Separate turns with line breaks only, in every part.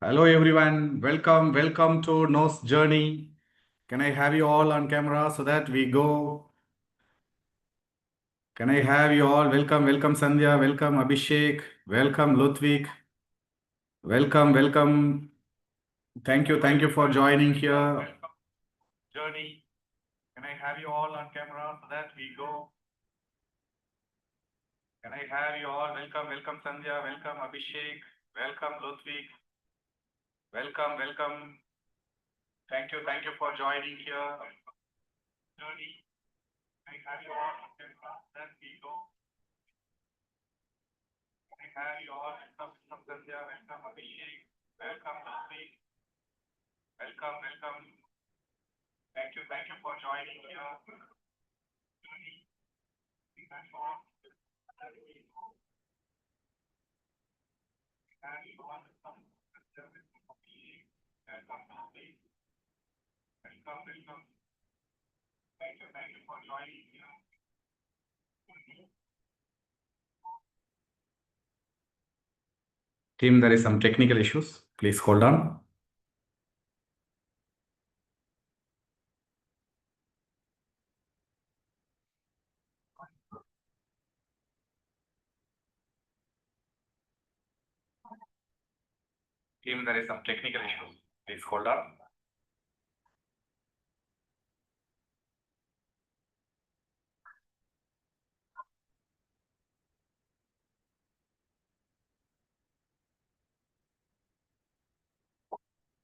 Hello everyone, welcome to N.O.S Journey. Can I have you all on camera so that we go? Can I have you all? Welcome Sandhya, welcome Abhishek, welcome Ludwig, welcome. Thank you for joining here. Journey. Can I have you all on camera so that we go? Can I have you all? Welcome Sandhya, welcome Abhishek, welcome Ludwig, welcome. Thank you for joining here. Journey. I have you all on camera so that we go. I have you all. Welcome Sandhya, welcome Abhishek, welcome Ludwig, welcome. Thank you for joining here. Journey. I have you all. Welcome. Thank you for joining here. Team, there is some technical issues. Please hold on. Team, there is some technical issues. Please hold on.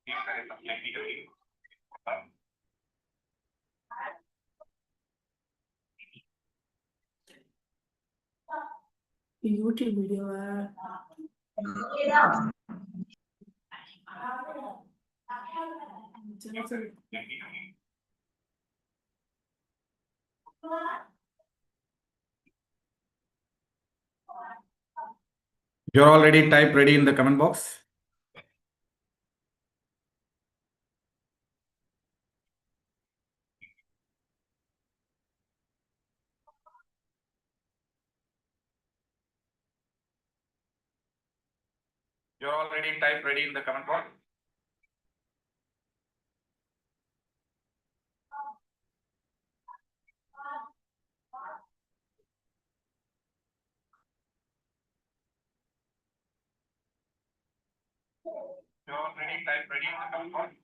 Team, there is some technical issues.
YouTube video
You're already type ready in the comment box. You're already type ready in the comment box. You're already type ready in the comment box.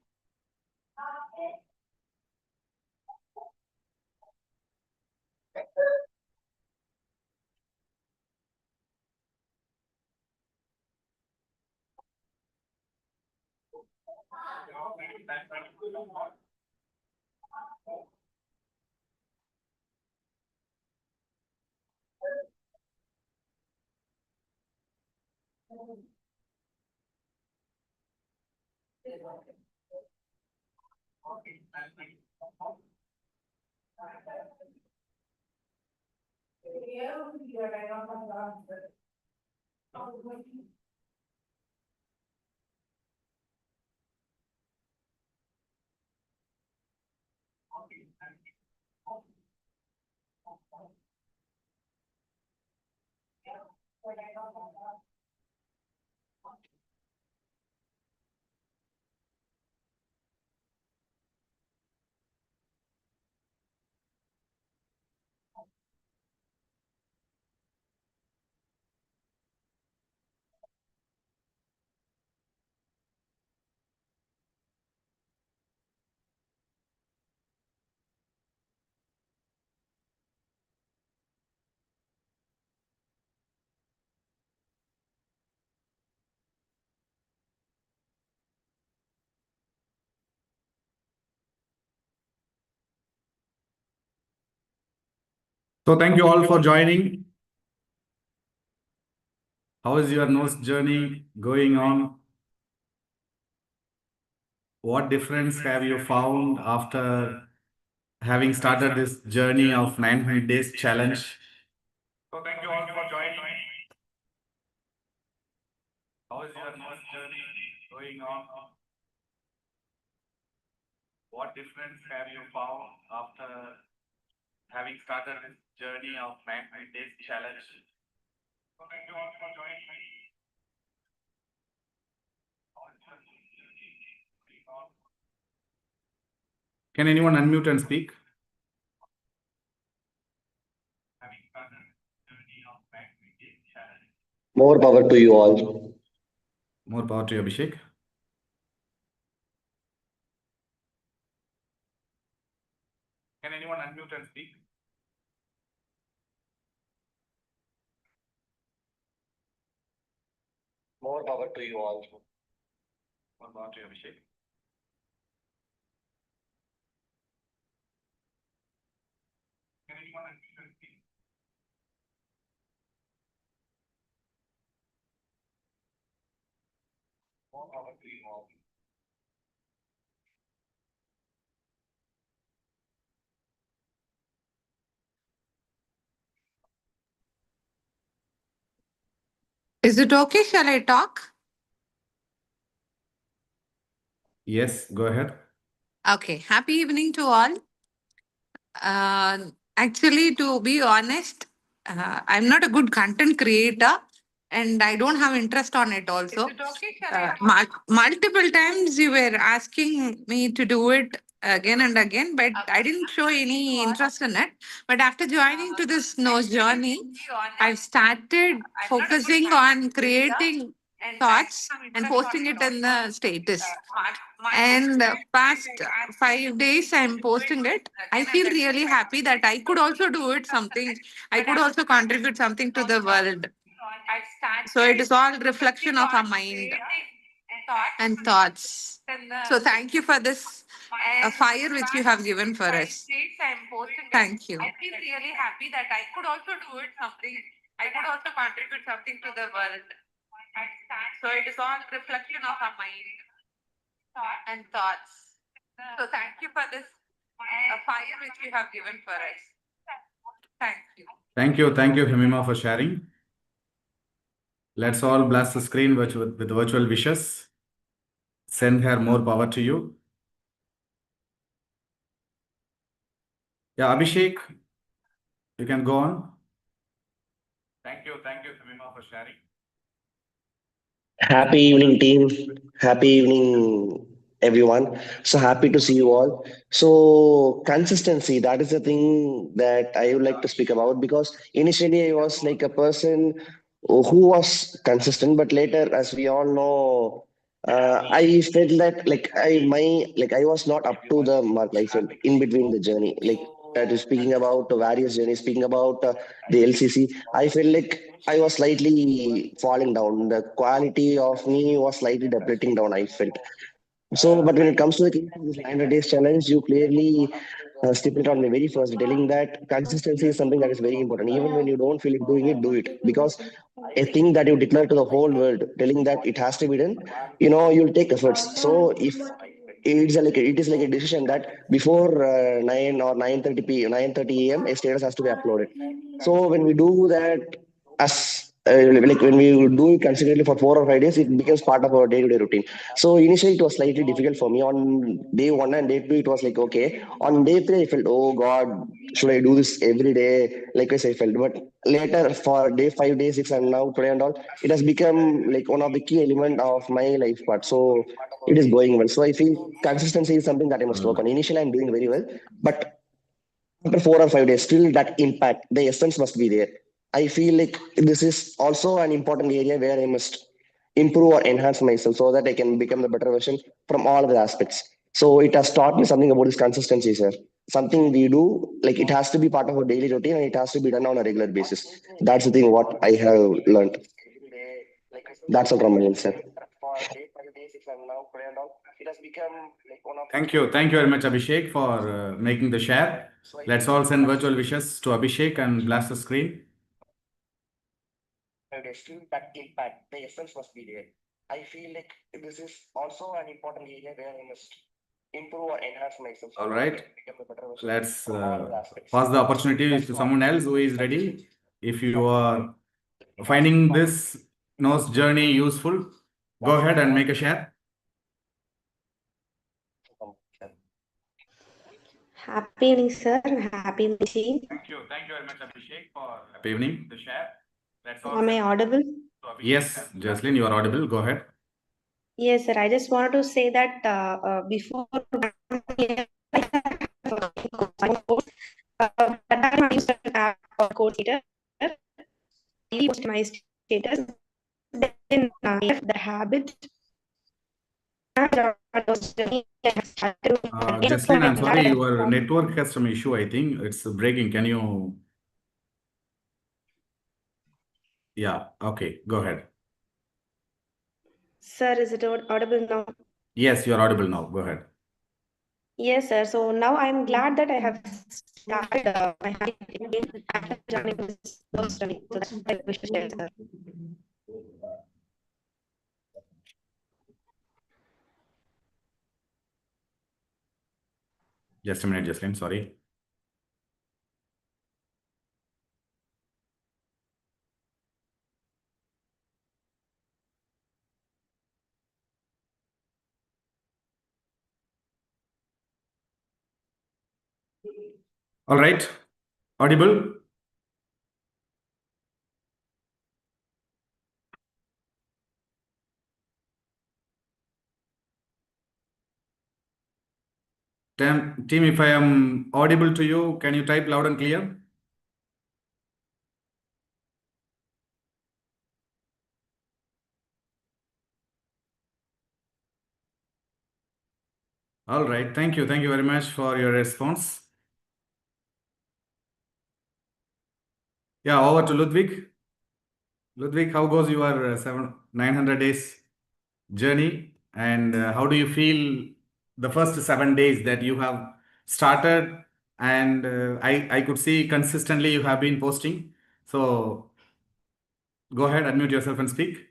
You're already type ready in the comment box. So thank you all for joining. How is your N.O.S journey going on? What difference have you found after having started this journey of 900 days challenge? So thank you all for joining. How is your N.O.S journey going on? What difference have you found after having started this journey of 900 days challenge? So thank you all for joining. Can anyone unmute and speak?
More power to you all.
More power to you, Abhishek. Can anyone unmute and speak?
More power to you all.
More power to you, Abhishek. Can anyone unmute and speak? More power to you all.
Is it okay? Shall I talk?
Yes, go ahead.
Okay. Happy evening to all. Actually, to be honest, I'm not a good content creator and I don't have interest on it also. Multiple times you were asking me to do it again and again, but I didn't show any interest in it. But after joining to this N.O.S Journey, I've started focusing on creating thoughts and posting it in the status. And past 5 days, I'm posting it. I feel really happy that I could also do it something. I could also contribute something to the world. So it is all reflection of our mind and thoughts. So thank you for this fire which you have given for us. Thank you. I feel really happy that I could also do it something. I could also contribute something to the world. So it is all reflection of our mind and thoughts. So thank you for this fire which you have given for us. Thank you.
Thank you, Hemima, for sharing. Let's all bless the screen with virtual wishes. Send her more power to you. Yeah, Abhishek, you can go on. Thank you, Hemima, for sharing.
Happy evening, team. Happy evening, everyone. So happy to see you all. So consistency, that is the thing that I would like to speak about because initially I was like a person who was consistent, but later, as we all know, I felt that I was not up to the mark. I felt in between the journey, like that is speaking about various journeys, speaking about the LCC. I felt like I was slightly falling down. The quality of me was slightly depleting down, I felt. So, but when it comes to the case of this 900 days challenge, you clearly stipulated on the very first, telling that consistency is something that is very important. Even when you don't feel like doing it, do it. Because a thing that you declare to the whole world, telling that it has to be done, you'll take efforts. So, if it is like a decision that before 9 or 9:30 a.m. a status has to be uploaded. So when we do that, as like when we do it consistently for 4 or 5 days, it becomes part of our day-to-day routine. So initially, it was slightly difficult for me. On day one and day two, it was like okay. On day three, I felt, oh God, should I do this every day? Likewise, I felt. But later, for day 5, day 6, and now today and all, it has become like one of the key element of my life part. So it is going well. So I feel consistency is something that I must work on. Initially, I'm doing very well, but after 4 or 5 days, still that impact, the essence must be there. I feel like this is also an important area where I must improve or enhance myself so that I can become the better version from all of the aspects. So it has taught me something about this consistency, sir. Something we do, like it has to be part of our daily routine and it has to be done on a regular basis. That's the thing what I have learned. That's all from my end, sir.
Thank you very much, Abhishek, for making the share. Let's all send virtual wishes to Abhishek and blast the screen.
Still that impact, the essence must be there. I feel like this is also an important area where I must improve or enhance myself.
All right. Let's pass the opportunity to someone else who is ready. If you are finding this N.O.S journey useful, go ahead and make a share.
Happy evening, sir. Happy evening, team.
Thank you very much, Abhishek, for happy evening. The share.
Am I audible?
Yes, Jocelyn, you are audible. Go ahead.
Yes, sir. I just wanted to say that before 1 year, I course. At that time, I used to have a code editor. I posted my status. Then I left the habit.
Jesslyn, I'm sorry, your network has some issue. I think it's breaking. Can you? Yeah. Okay. Go ahead.
Sir, is it audible now?
Yes, you're audible now. Go ahead.
Yes, sir. So now I'm glad that I have started my habit again after joining this N.O.S.E Journey. So that's what I wish to share, sir.
Just a minute, Jesslyn. Sorry. All right. Audible? Team, if I am audible to you, can you type loud and clear? All right. Thank you. Thank you very much for your response. Yeah, over to Ludwig. Ludwig, how goes your 900 days journey? And how do you feel the first 7 days that you have started? And I could see consistently you have been posting. So go ahead, unmute yourself and speak.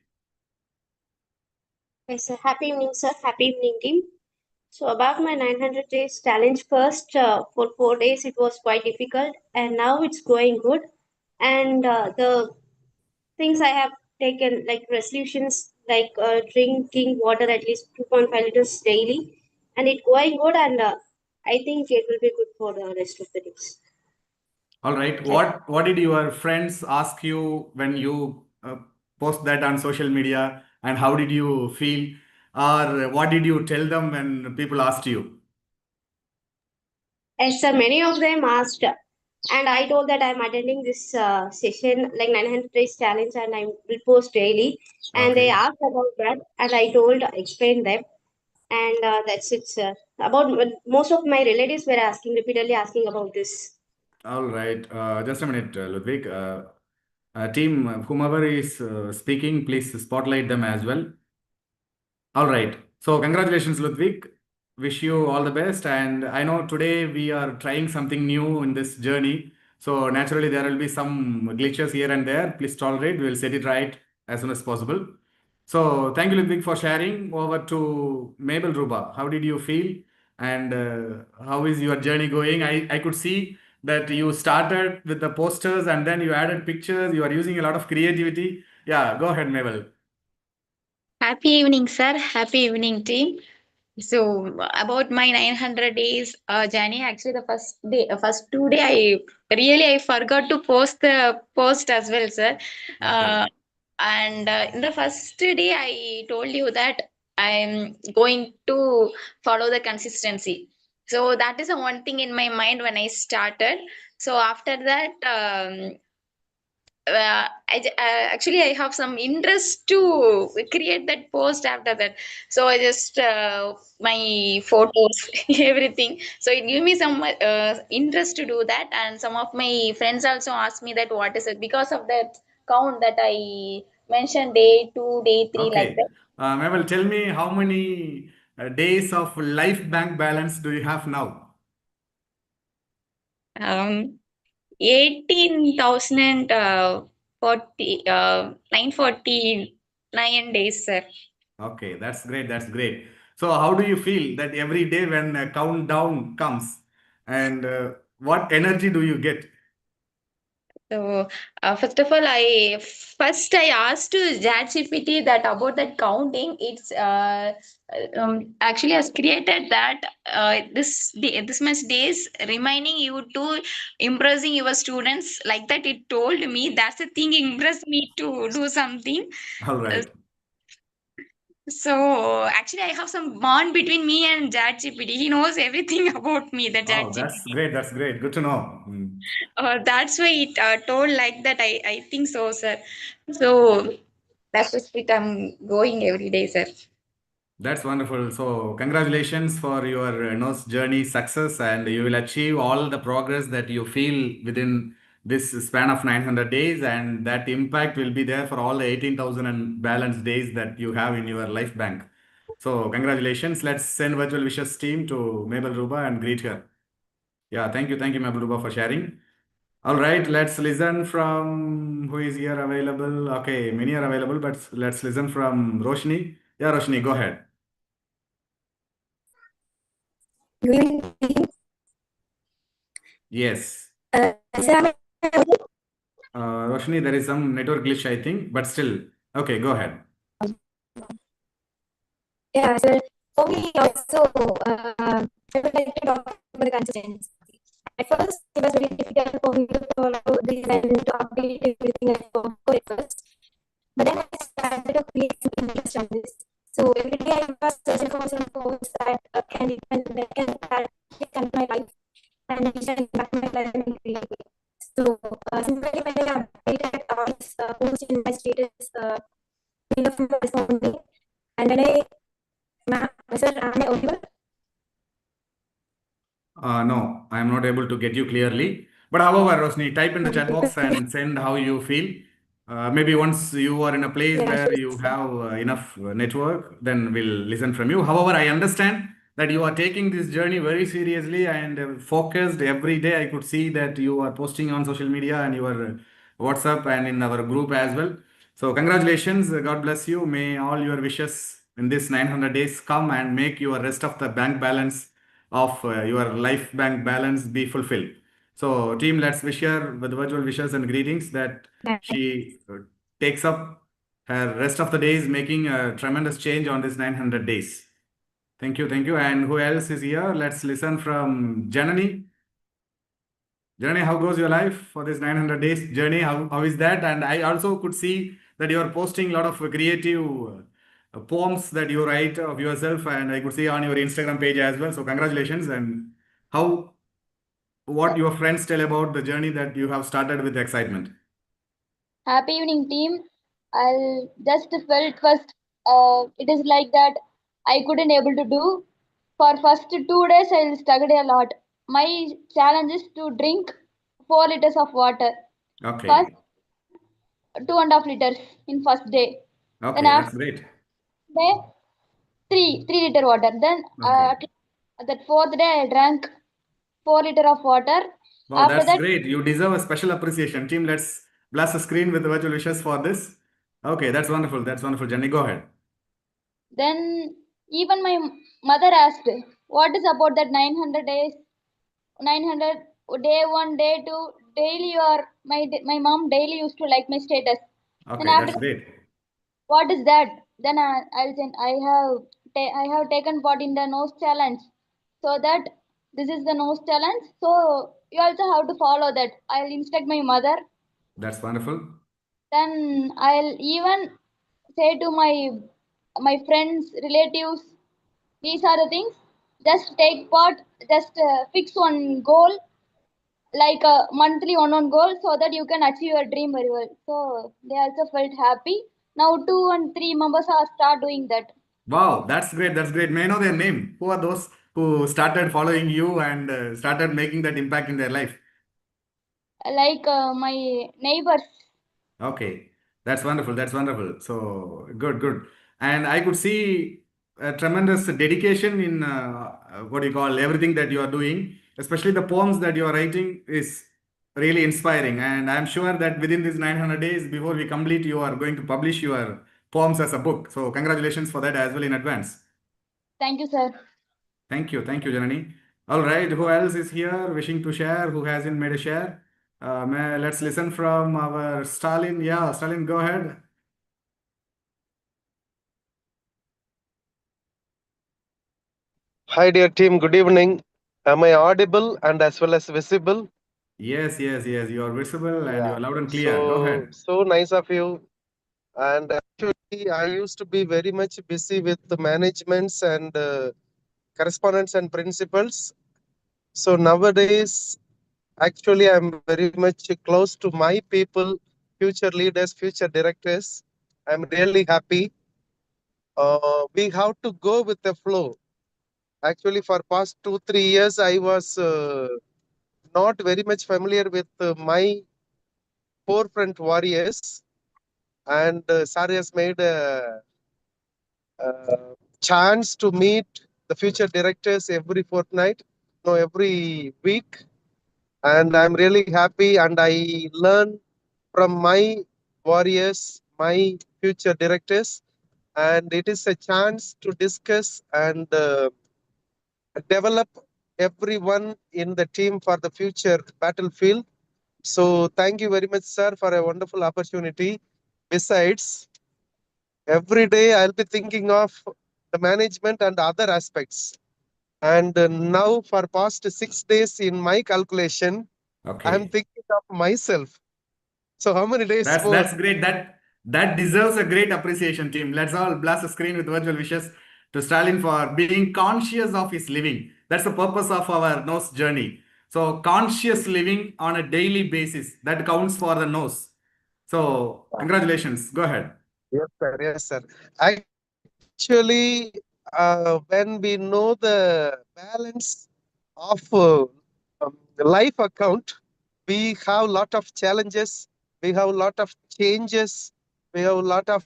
Yes, sir. Happy evening, sir. Happy evening, team. So about my 900 days challenge first, for 4 days, it was quite difficult, and now it's going good. And the things I have taken, like resolutions, like drinking water at least 2.5 liters daily, and it going good, and I think it will be good for the rest of the days.
All right. What did your friends ask you when you post that on social media, and how did you feel, or what did you tell them when people asked you?
Yes, sir, many of them asked, and I told that I'm attending this session, like 900 days challenge, and I will post daily. And they
Okay.
asked about that, and I told, explained them, and that's it, sir. About most of my relatives were asking repeatedly, asking about this.
All right. Just a minute, Ludwig. Team, whomever is speaking, please spotlight them as well. All right. So congratulations, Ludwig. Wish you all the best. And I know today we are trying something new in this journey. So naturally there will be some glitches here and there. Please tolerate. We will set it right as soon as possible. So thank you, Ludwig, for sharing. Over to Mabel Ruba. How did you feel? And how is your journey going? I could see that you started with the posters and then you added pictures. You are using a lot of creativity. Yeah, go ahead, Mabel.
Happy evening, sir. Happy evening, team. So about my 900 days journey, actually the first day, first 2 day, I forgot to post the post as well, sir.
Okay.
And in the first day, I told you that I'm going to follow the consistency. So that is the one thing in my mind when I started. So after that, actually I have some interest to create that post after that. So I just my photos, everything. So it gave me some interest to do that. And some of my friends also asked me that what is it, because of that count that I mentioned, day 2, day 3, like
Okay.
that.
Mabel, tell me how many days of life bank balance do you have now?
18,040 949 days, sir.
Okay, that's great. That's great. So, how do you feel that every day when a countdown comes, and what energy do you get?
So, first of all, I asked to ChatGPT that about that counting. It's actually has created that this much days reminding you to impressing your students, like that. It told me that's the thing impressed me to do something.
All
Uh,
right.
So actually, I have some bond between me and ChatGPT. He knows everything about me. The
Wow, that's
ChatGPT.
great. That's great. Good to know.
That's why it told like that. I think so, sir. So that's the it. I'm going every day, sir.
That's wonderful. So, congratulations for your nose journey success, and you will achieve all the progress that you feel within this span of 900 days, and that impact will be there for all the 18,000 and balance days that you have in your life bank. So, congratulations. Let's send virtual wishes team to Mabel Ruba and greet her. Yeah, thank you, Mabel Ruba, for sharing. All right, let's listen from who is here available. Okay, many are available, but let's listen from Roshni. Yeah, Roshni, go ahead.
Good evening.
Yes.
Sir,
Roshni, there is some network glitch, I think, but still. Okay, go ahead.
yeah, sir. For me also, I would like to talk about the consistency. At first, it was very difficult for me to follow this and to update everything I follow at first. But then I started to create some interest on this. So every day I was searching for some posts that can depend, that can connect my life and which can impact my life in a great way. So simply when I updated all this post in my status, kind of responding, and when sir, am I audible?
No, I am not able to get you clearly. But however, Rosni, type in the chat box and send how you feel. Maybe once you are in a place
Yeah,
where you have enough network, then we'll listen from you. However, I understand that you are taking this journey very seriously and focused every day. I could see that you are posting on social media and your WhatsApp and in our group as well. So, congratulations. God bless you. May all your wishes in this 900 days come and make your rest of the bank balance of your life bank balance be fulfilled. So, team, let's wish her with virtual wishes and greetings that she takes up her rest of the days, making a tremendous change on this 900 days. Thank you, thank you. And who else is here? Let's listen from Janani. Janani, how goes your life for this 900 days journey? How is that? And I also could see that you are posting a lot of creative poems that you write of yourself, and I could see on your Instagram page as well. So congratulations. And how what your friends tell about the journey that you have started with excitement?
Happy evening, team. I'll just felt first. It is like that I couldn't able to do. For first 2 days, I struggled a lot. My challenge is to drink 4 liters of water. First,
Okay.
2.5 liters in first day. Then
Okay, that's
after
great.
day, three liter water. Then
Okay.
that fourth day, I drank 4 liter of water.
Wow,
After
that's
that,
great. You deserve a special appreciation. Team, let's blast the screen with virtual wishes for this. Okay, that's wonderful. That's wonderful. Jenny, go ahead.
then even my mother asked, "What is about that 900 days 900 day 1 day 2 daily or my mom daily used to like my status. Then
Okay,
after
that's
that,
great.
what is that? Then I'll say I have taken part in the nose challenge, so that this is the nose challenge, so you also have to follow that. I'll instruct my mother.
That's wonderful.
Then I'll even say to my friends, relatives, these are the things, just take part, just fix one goal, like a monthly one goal, so that you can achieve your dream very well. So they also felt happy. Now 2 and 3 members are start doing that.
Wow, that's great. That's great. May I know their name? Who are those who started following you and started making that impact in their life?
Like my neighbors.
Okay, that's wonderful. That's wonderful. So good, good. And I could see a tremendous dedication in what do you call everything that you are doing, especially the poems that you are writing is really inspiring. And I'm sure that within these 900 days, before we complete, you are going to publish your poems as a book. So congratulations for that as well in advance.
Thank you, sir.
Thank you, Janani. All right, who else is here wishing to share? Who hasn't made a share? Let's listen from our Stalin. Yeah, Stalin, go ahead.
Hi, dear team. Good evening. Am I audible and as well as visible?
Yes, yes, yes. You are visible and you
Yeah.
are loud and clear. Go ahead.
So nice of you And actually, I used to be very much busy with the managements and correspondence and principals. So nowadays, actually, I'm very much close to my people, future leaders, future directors. I'm really happy. We have to go with the flow. Actually, for past 2-3 years, I was not very much familiar with my forefront warriors, and Sir has made a chance to meet the future directors every fortnight, no, every week, and I'm really happy. And I learn from my warriors, my future directors, and it is a chance to discuss and develop everyone in the team for the future battlefield. So thank you very much, sir, for a wonderful opportunity. Besides, every day I'll be thinking of the management and other aspects. And now for past 6 days in my calculation, I'm
Okay.
thinking of myself. So how many days more?
That's great. That deserves a great appreciation, team. Let's all blast the screen with virtual wishes to Stalin for being conscious of his living. That's the purpose of our N.O.S journey. So conscious living on a daily basis, that counts for the N.O.S. So congratulations. Go ahead.
Yes, sir. Yes, sir. Actually, when we know the balance of the life account, we have a lot of challenges, we have a lot of changes, we have a lot of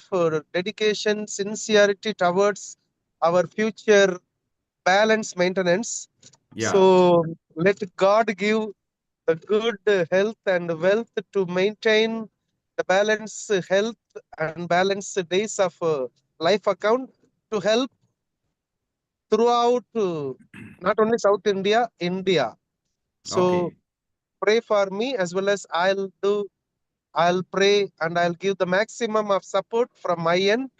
dedication, sincerity towards our future balance maintenance.
Yeah.
So let God give the good health and wealth to maintain the balance health and balance days of life account to help throughout not only South India, India. So
Okay.
pray for me as well as I'll pray and I'll give the maximum of support from my end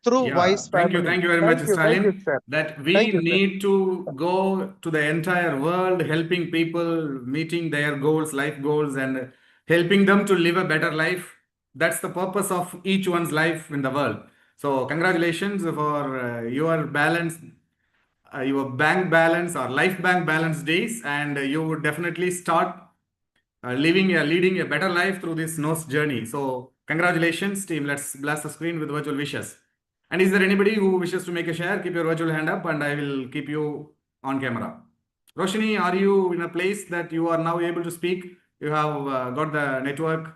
through
Yeah,
Wise family.
thank you very much,
Thank you,
Stalin.
sir.
That we
Thank you, sir.
need to go to the entire world, helping people meeting their goals, life goals, and helping them to live a better life. That's the purpose of each one's life in the world. So, congratulations for your balance, your bank balance or life bank balance days, and you would definitely start leading a better life through this N.O.S journey. So, congratulations, team. Let's blast the screen with virtual wishes. And is there anybody who wishes to make a share? Keep your virtual hand up, and I will keep you on camera. Roshini, are you in a place that you are now able to speak? You have got the network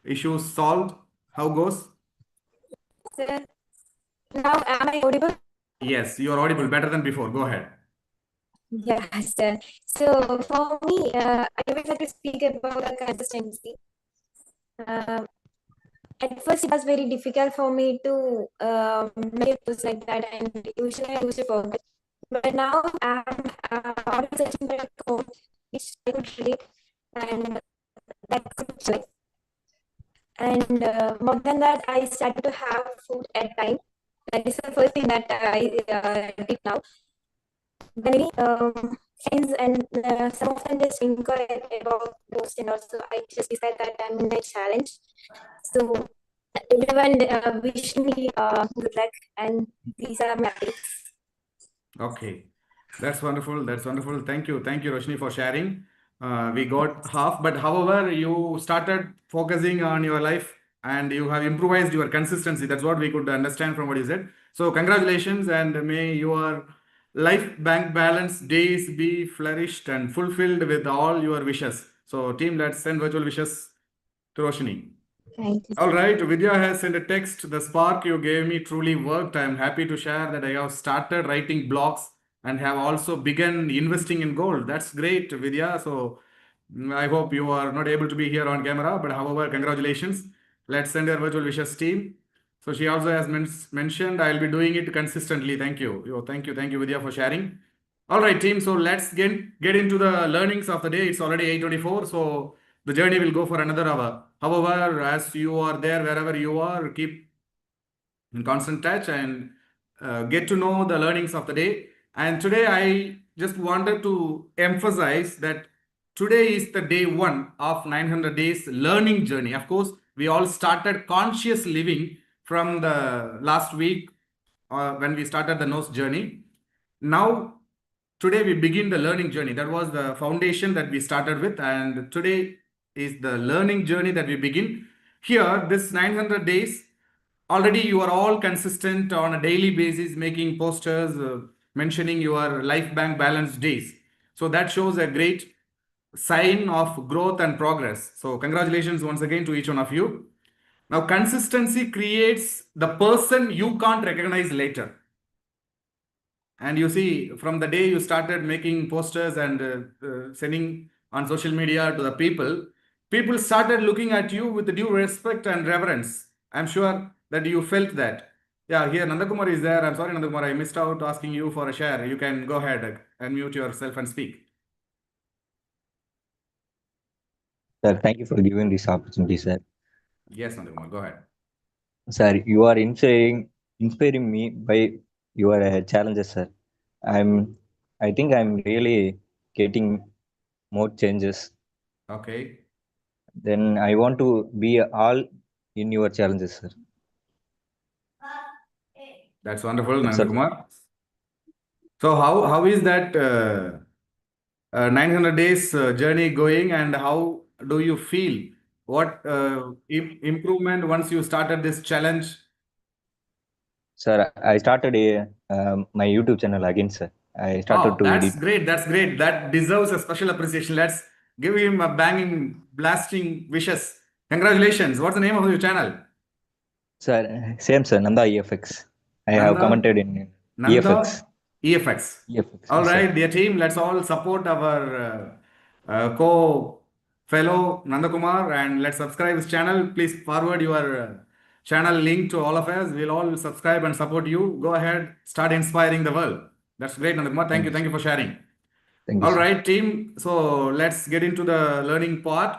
issues solved. How goes?
Sir, now am I audible?
Yes, you are audible better than before. Go ahead.
Yeah, sir. So for me, I would like to speak about the consistency. At first, it was very difficult for me to make a post like that, and usually I used to forget. But now I'm always searching for a quote which I could read, and that could like. And more than that, I started to have food at time. That is the first thing that I did now. Many friends and some of them just inquire about those, and also I just decided that I'm in a challenge. So everyone wishing me good luck, and these are my tips.
Okay, that's wonderful. That's wonderful. Thank you. Thank you, Roshni, for sharing. We got half, but however, you started focusing on your life and you have improvised your consistency. That's what we could understand from what you said. So, congratulations, and may your life bank balance days be flourished and fulfilled with all your wishes. So, team, let's send virtual wishes to Roshni.
Thank you.
All right, Vidya has sent a text. The spark you gave me truly worked. I am happy to share that I have started writing blogs and have also begun investing in gold. That's great, Vidya. So I hope you are not able to be here on camera, but however, congratulations. Let's send her virtual wishes team. So she also has mentioned I'll be doing it consistently. Thank you. Thank you, Vidya, for sharing. All right, team. So let's get into the learnings of the day. It's already 8:24. So the journey will go for another hour. However, as you are there, wherever you are, keep in constant touch and get to know the learnings of the day. And today, I just wanted to emphasize that today is the day one of 900 days learning journey. Of course, we all started conscious living from the last week when we started the N.O.S.E Journey. Now, today we begin the learning journey. That was the foundation that we started with, and today is the learning journey that we begin. Here, this 900 days, already you are all consistent on a daily basis, making posters, mentioning your life bank balance days. So that shows a great sign of growth and progress. So congratulations once again to each one of you. Now, consistency creates the person you can't recognize later. And you see, from the day you started making posters and sending on social media to the people, people started looking at you with due respect and reverence. I'm sure that you felt that. Yeah, here Nandakumar is there. I'm sorry, Nandakumar, I missed out asking you for a share. You can go ahead and mute yourself and speak.
Sir, thank you for giving this opportunity, sir.
Yes, Nandakumar, go ahead.
Sir, you are inspiring me by your challenges, sir. I think I'm really getting more changes.
Okay.
Then I want to be all in your challenges, sir.
That's wonderful,
That's all.
Nandakumar. So how is that 900 days journey going, and how do you feel? What improvement once you started this challenge?
Sir, I started my YouTube channel again, sir. I started
Oh,
to
that's
edit.
great. That's great. That deserves a special appreciation. Let's give him a banging, blasting wishes. Congratulations. What's the name of your channel?
Sir, same, sir. Nanda EFX. I have
Nanda?
commented in
Nanda
EFX.
EFX.
EFX.
All
Yes,
right,
sir.
dear team, let's all support our co-fellow Nandakumar, and let's subscribe his channel. Please forward your channel link to all of us. We'll all subscribe and support you. Go ahead, start inspiring the world. That's great, Nandakumar. Thank you. Thank you for sharing.
Thank you,
All
sir.
right, team. So let's get into the learning part.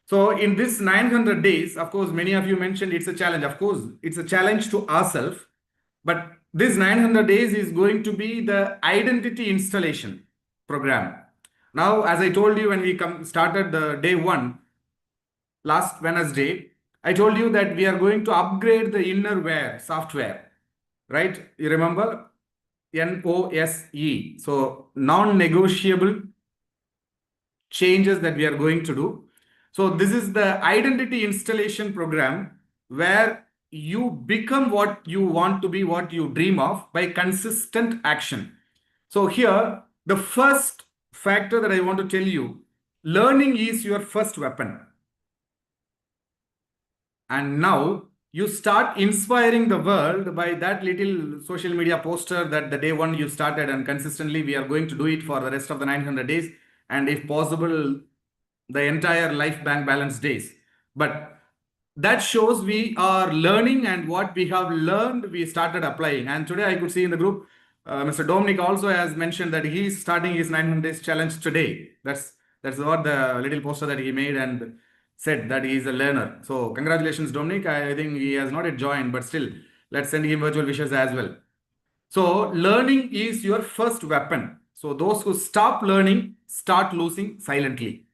So in this 900 days, of course, many of you mentioned it's a challenge. Of course, it's a challenge to ourselves. But this 900 days is going to be the identity installation program. Now, as I told you when we started the day one, last Wednesday, I told you that we are going to upgrade the innerwear software, right? You remember? N.O.S.E. So non-negotiable changes that we are going to do. So this is the identity installation program where you become what you want to be, what you dream of by consistent action. So here, the first factor that I want to tell you, learning is your first weapon. And now you start inspiring the world by that little social media poster that the day one you started, and consistently we are going to do it for the rest of the 900 days. And if possible, the entire life bank balance days. But that shows we are learning, and what we have learned, we started applying. And today I could see in the group, Mr. Dominic also has mentioned that he is starting his 900 days challenge today. That's what the little poster that he made and said that he is a learner. So congratulations, Dominic. I think he has not yet joined, but still, let's send him virtual wishes as well. So learning is your first weapon. So those who stop learning start losing silently.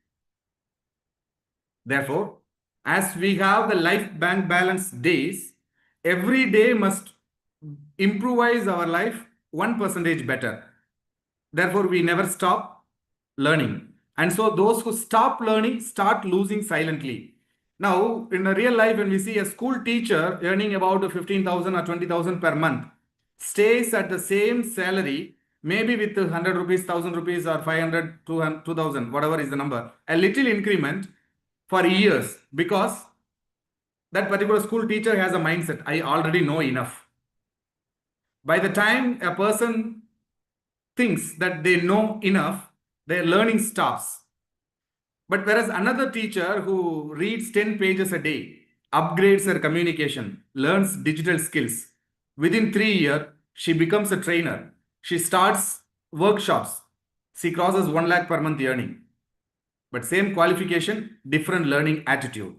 Therefore, as we have the life bank balance days, every day must improvise our life 1% better. Therefore, we never stop learning. And so those who stop learning start losing silently. Now, in a real life, when we see a school teacher earning about 15,000 or 20,000 per month, stays at the same salary, maybe with 100 rupees, 1,000 rupees, or 500, 2,000, whatever is the number, a little increment for years, because that particular school teacher has a mindset, I already know enough. By the time a person thinks that they know enough, their learning stops. But whereas another teacher who reads 10 pages a day, upgrades her communication, learns digital skills, within 3 years, she becomes a trainer. She starts workshops. She crosses 1 lakh per month earning. But same qualification, different learning attitude.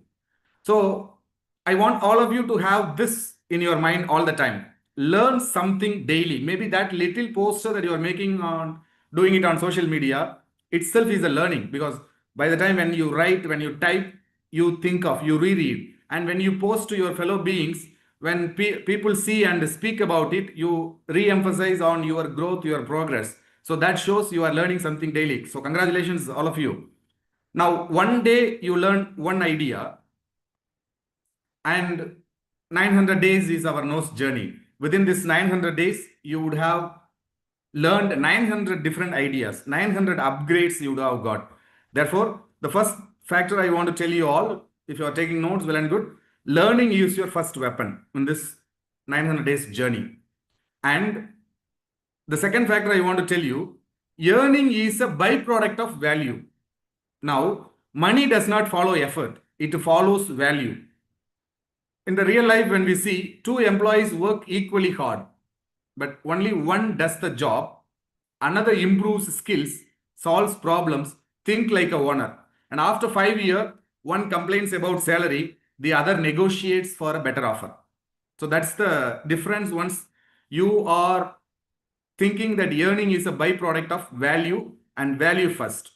So I want all of you to have this in your mind all the time. Learn something daily. Maybe that little poster that you are making on doing it on social media itself is a learning, because by the time when you write, when you type, you think of, you reread. And when you post to your fellow beings, when people see and speak about it, you re-emphasize on your growth, your progress. So that shows you are learning something daily. So congratulations, all of you. Now, one day you learn one idea, and 900 days is our N.O.S journey. Within this 900 days, you would have learned 900 different ideas, 900 upgrades you would have got. Therefore, the first factor I want to tell you all, if you are taking notes, well and good, learning is your first weapon in this 900 days journey. And the second factor I want to tell you, earning is a byproduct of value. Now, money does not follow effort, it follows value. In the real life, when we see two employees work equally hard, but only one does the job, another improves skills, solves problems, think like a owner. And after 5 years, one complains about salary, the other negotiates for a better offer. So that's the difference. Once you are thinking that earning is a byproduct of value and value first.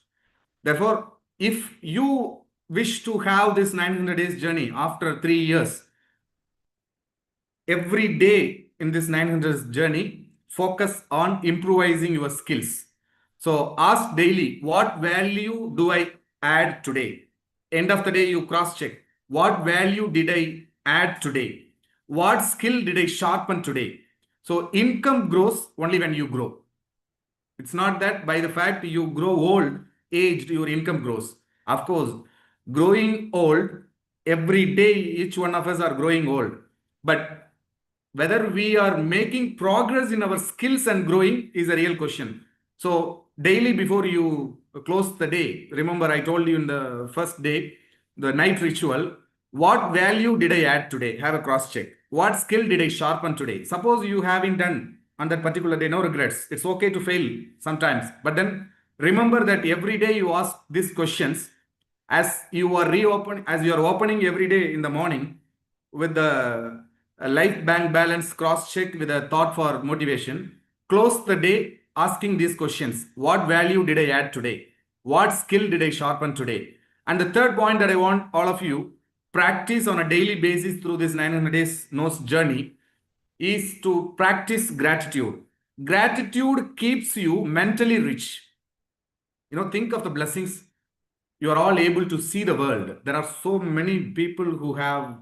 Therefore, if you wish to have this 900 days journey after 3 years, every day in this 900 journey, focus on improvising your skills. So ask daily, what value do I add today? End of the day, you cross check. What value did I add today? What skill did I sharpen today? So income grows only when you grow. It's not that by the fact you grow old, aged, your income grows. Of course, growing old, every day, each one of us are growing old. But whether we are making progress in our skills and growing is a real question. So daily before you close the day, remember I told you in the first day, the night ritual, what value did I add today? Have a cross check. What skill did I sharpen today? Suppose you haven't done on that particular day, no regrets. It's okay to fail sometimes. But then remember that every day you ask these questions as you are opening every day in the morning with the life bank balance cross check with a thought for motivation. Close the day asking these questions. What value did I add today? What skill did I sharpen today? And the third point that I want all of you practice on a daily basis through this 900 days N.O.S journey is to practice gratitude. Gratitude keeps you mentally rich. Think of the blessings you are all able to see the world. There are so many people who have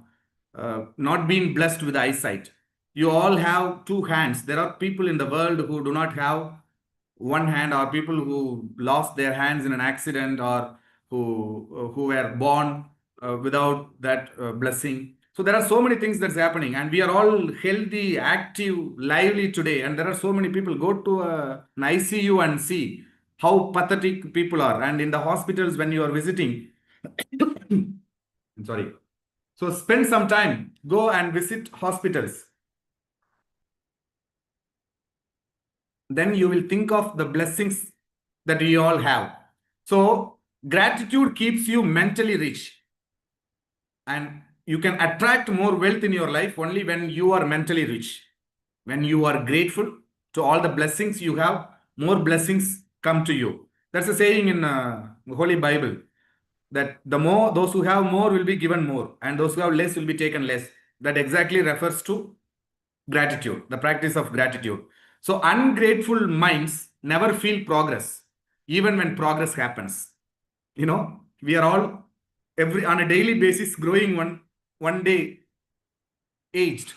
not been blessed with eyesight. You all have two hands. There are people in the world who do not have one hand, or people who lost their hands in an accident, or who were born without that blessing. So there are so many things that's happening, and we are all healthy, active, lively today. And there are so many people go to an ICU and see how pathetic people are. And in the hospitals, when you are visiting, I'm sorry. So spend some time, go and visit hospitals. Then you will think of the blessings that we all have. So gratitude keeps you mentally rich. And you can attract more wealth in your life only when you are mentally rich. When you are grateful to all the blessings you have, more blessings come to you. That's a saying in Holy Bible, that those who have more will be given more, and those who have less will be taken less. That exactly refers to gratitude, the practice of gratitude. So ungrateful minds never feel progress, even when progress happens. We are all on a daily basis growing one day aged.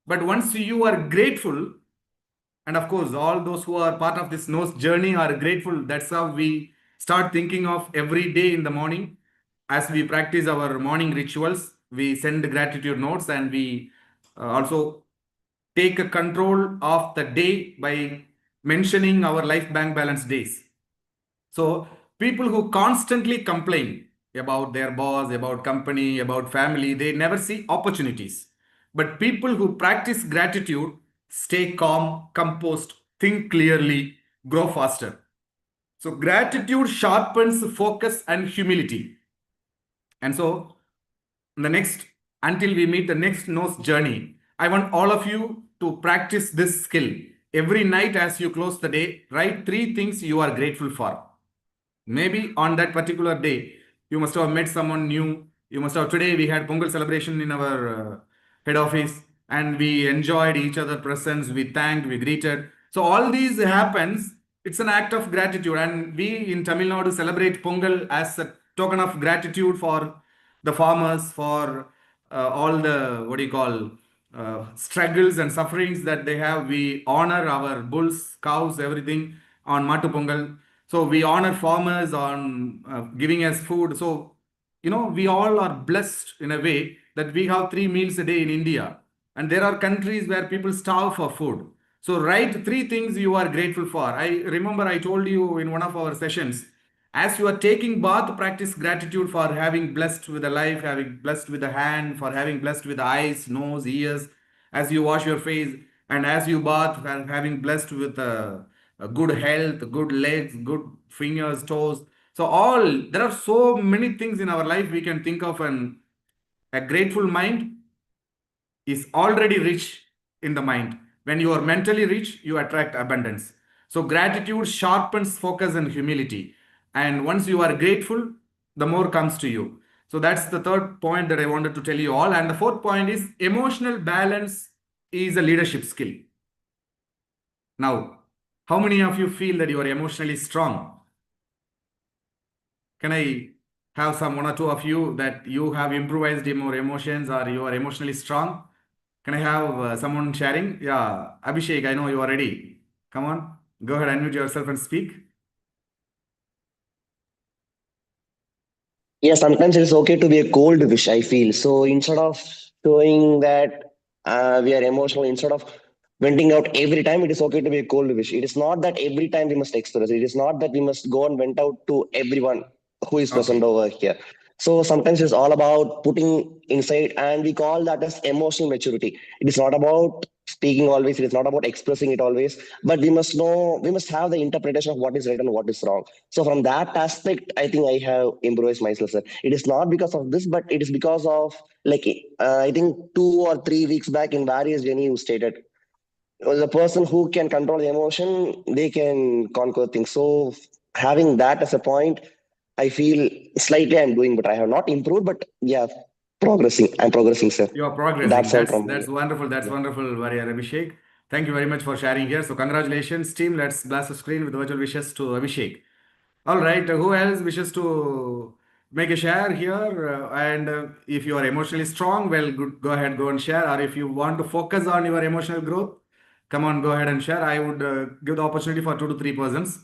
But once you are grateful, and of course, all those who are part of this N.O.S journey are grateful. That's how we start thinking of every day in the morning. As we practice our morning rituals, we send gratitude notes, and we also take a control of the day by mentioning our life bank balance days. So people who constantly complain about their boss, about company, about family, they never see opportunities. But people who practice gratitude stay calm, composed, think clearly, grow faster. So gratitude sharpens focus and humility. And so until we meet the next N.O.S journey, I want all of you to practice this skill. Every night as you close the day, write 3 things you are grateful for. Maybe on that particular day, you must have met someone new. Today we had Pongal celebration in our head office, and we enjoyed each other's presence. We thanked, we greeted. So all these happens. It's an act of gratitude, and we in Tamil Nadu celebrate Pongal as a token of gratitude for the farmers, for all the what do you call struggles and sufferings that they have. We honor our bulls, cows, everything on Matu Pongal. So we honor farmers on giving us food. So we all are blessed in a way that we have 3 meals a day in India, and there are countries where people starve for food. So write 3 things you are grateful for. I remember I told you in one of our sessions, as you are taking bath, practice gratitude for having blessed with a life, having blessed with a hand, for having blessed with eyes, nose, ears, as you wash your face, and as you bath, having blessed with a good health, good legs, good fingers, toes. So there are so many things in our life we can think of, and a grateful mind is already rich in the mind. When you are mentally rich, you attract abundance. So gratitude sharpens focus and humility. And once you are grateful, the more comes to you. So that's the third point that I wanted to tell you all. And the fourth point is emotional balance is a leadership skill. Now, how many of you feel that you are emotionally strong? Can I have some one or two of you that you have improvised more emotions or you are emotionally strong? Can I have someone sharing? Yeah, Abhishek, I know you are ready. Come on, go ahead, unmute yourself and speak.
Yeah, sometimes it's okay to be a cold wish, I feel. So instead of showing that we are emotional, instead of venting out every time, it is okay to be a cold wish. It is not that every time we must express. It is not that we must go and vent out to everyone who is present
Okay.
over here. So sometimes it's all about putting inside, and we call that as emotional maturity. It is not about speaking always, it is not about expressing it always, but we must have the interpretation of what is right and what is wrong. So from that aspect, I think I have improvised myself, sir. It is not because of this, but it is because of like I think 2 or 3 weeks back in various journey you stated, the person who can control the emotion, they can conquer things. So having that as a point, I feel slightly I'm doing, but I have not improved. But yeah, progressing. I'm progressing, sir.
You are progressing.
That's all
That's
from
that's
me.
wonderful. That's
Yeah.
wonderful, Warrior Abhishek. Thank you very much for sharing here. So congratulations, team. Let's blast the screen with virtual wishes to Abhishek. All right. Who else wishes to make a share here? And if you are emotionally strong, well, good, go ahead, go and share. Or if you want to focus on your emotional growth, come on, go ahead and share. I would give the opportunity for 2 to 3 persons.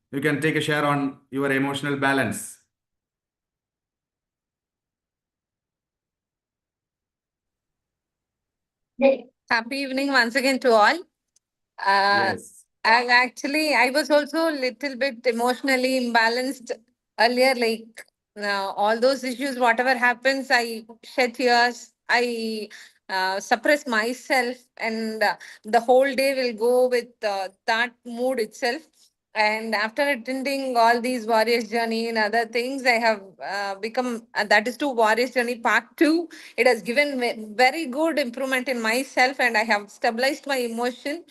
You can take a share on your emotional balance.
Happy evening once again to all.
Yes.
I was also a little bit emotionally imbalanced earlier. Like all those issues, whatever happens, I shed tears. I suppress myself, and the whole day will go with that mood itself. And after attending all these Warriors Journey and other things, I have become that is to Warriors Journey Part 2. It has given very good improvement in myself, and I have stabilized my emotion,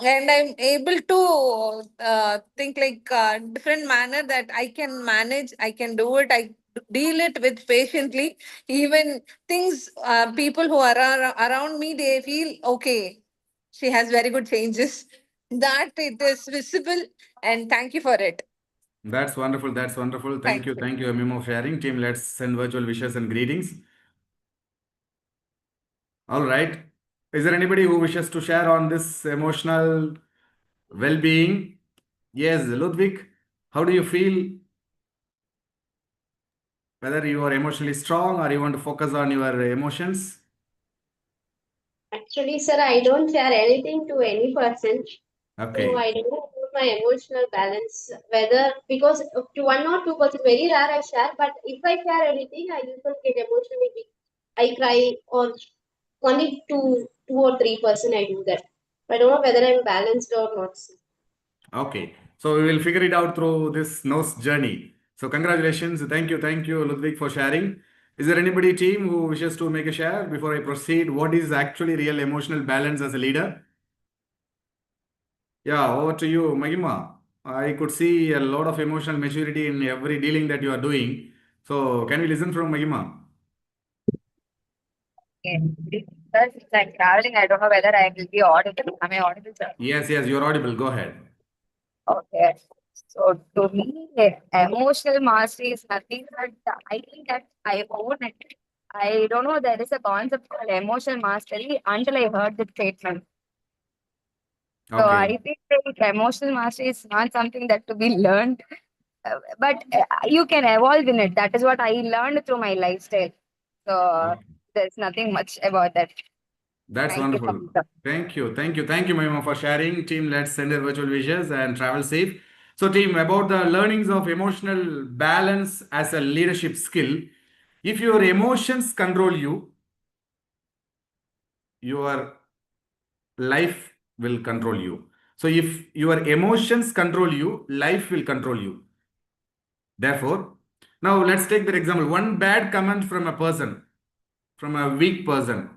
and I'm able to think like different manner that I can manage, I can do it, I deal it with patiently. Even things, people who are around me, they feel okay, she has very good changes, that it is visible, and thank you for it.
That's wonderful. That's wonderful. Thank
Thank
you.
you.
Thank you, Mimo, for sharing. Team, let's send virtual wishes and greetings. All right. Is there anybody who wishes to share on this emotional well-being? Yes, Ludwig, how do you feel? Whether you are emotionally strong or you want to focus on your emotions?
Actually, sir, I don't share anything to any person. So
Okay.
I don't know my emotional balance, whether because to 1 or 2%, very rare I share, but if I share anything, I usually get emotionally weak. I cry, or only 2 or 3% I do that. I don't know whether I'm balanced or not.
Okay. So we will figure it out through this N.O.S journey. So congratulations. Thank you, Ludwig, for sharing. Is there anybody team who wishes to make a share before I proceed? What is actually real emotional balance as a leader? Yeah, over to you, Mahima. I could see a lot of emotional maturity in every dealing that you are doing. So can we listen from Mahima?
Okay. Because it's like traveling. I don't know whether I will be audible. Am I audible, sir?
Yes, you're audible. Go ahead.
Okay. So to me, emotional mastery is nothing but I think that I own it. I don't know there is a concept called emotional mastery until I heard the statement. So I
Okay.
think that emotional mastery is not something that to be learned, but you can evolve in it. That is what I learned through my lifestyle. So
Okay.
there's nothing much about that.
That's
Thank you so
wonderful.
much, sir.
Thank you. Mahima, for sharing. Team, let's send our virtual wishes and travel safe. So, team, about the learnings of emotional balance as a leadership skill. If your emotions control you, your life will control you. So, if your emotions control you, life will control you. Therefore, now let's take that example. One bad comment from a person, from a weak person.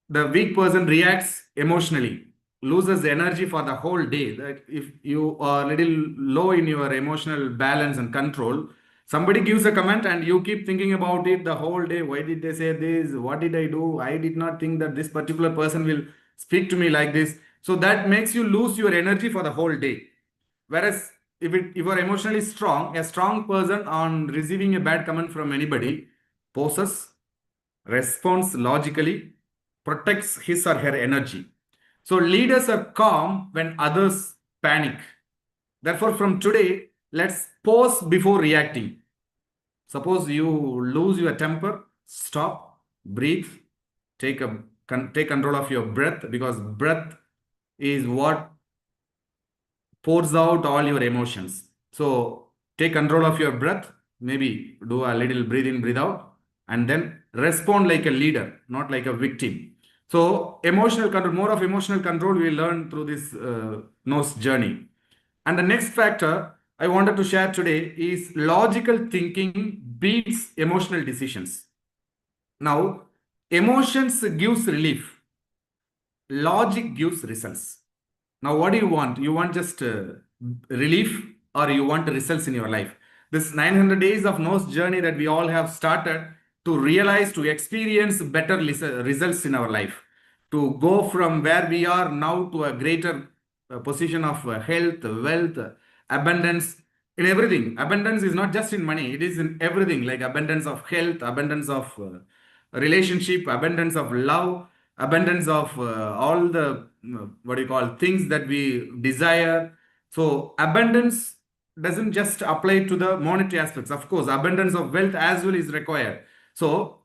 The weak person reacts emotionally, loses energy for the whole day. That if you are a little low in your emotional balance and control, somebody gives a comment and you keep thinking about it the whole day. Why did they say this? What did I do? I did not think that this particular person will speak to me like this. So that makes you lose your energy for the whole day. Whereas if you are emotionally strong, a strong person on receiving a bad comment from anybody poses, responds logically, protects his or her energy. So leaders are calm when others panic. Therefore, from today, let's pause before reacting. Suppose you lose your temper, stop, breathe, take control of your breath, because breath is what pours out all your emotions. So take control of your breath, maybe do a little breathe in, breathe out, and then respond like a leader, not like a victim. So emotional control, more of emotional control we learn through this N.O.S journey. And the next factor I wanted to share today is logical thinking beats emotional decisions. Now, emotions gives relief, logic gives results. Now, what do you want? You want just relief, or you want results in your life? This 900 days of N.O.S journey that we all have started to realize, to experience better results in our life, to go from where we are now to a greater position of health, wealth, abundance in everything. Abundance is not just in money, it is in everything, like abundance of health, abundance of relationship, abundance of love, abundance of all the what do you call things that we desire. So abundance doesn't just apply to the monetary aspects. Of course, abundance of wealth as well is required. So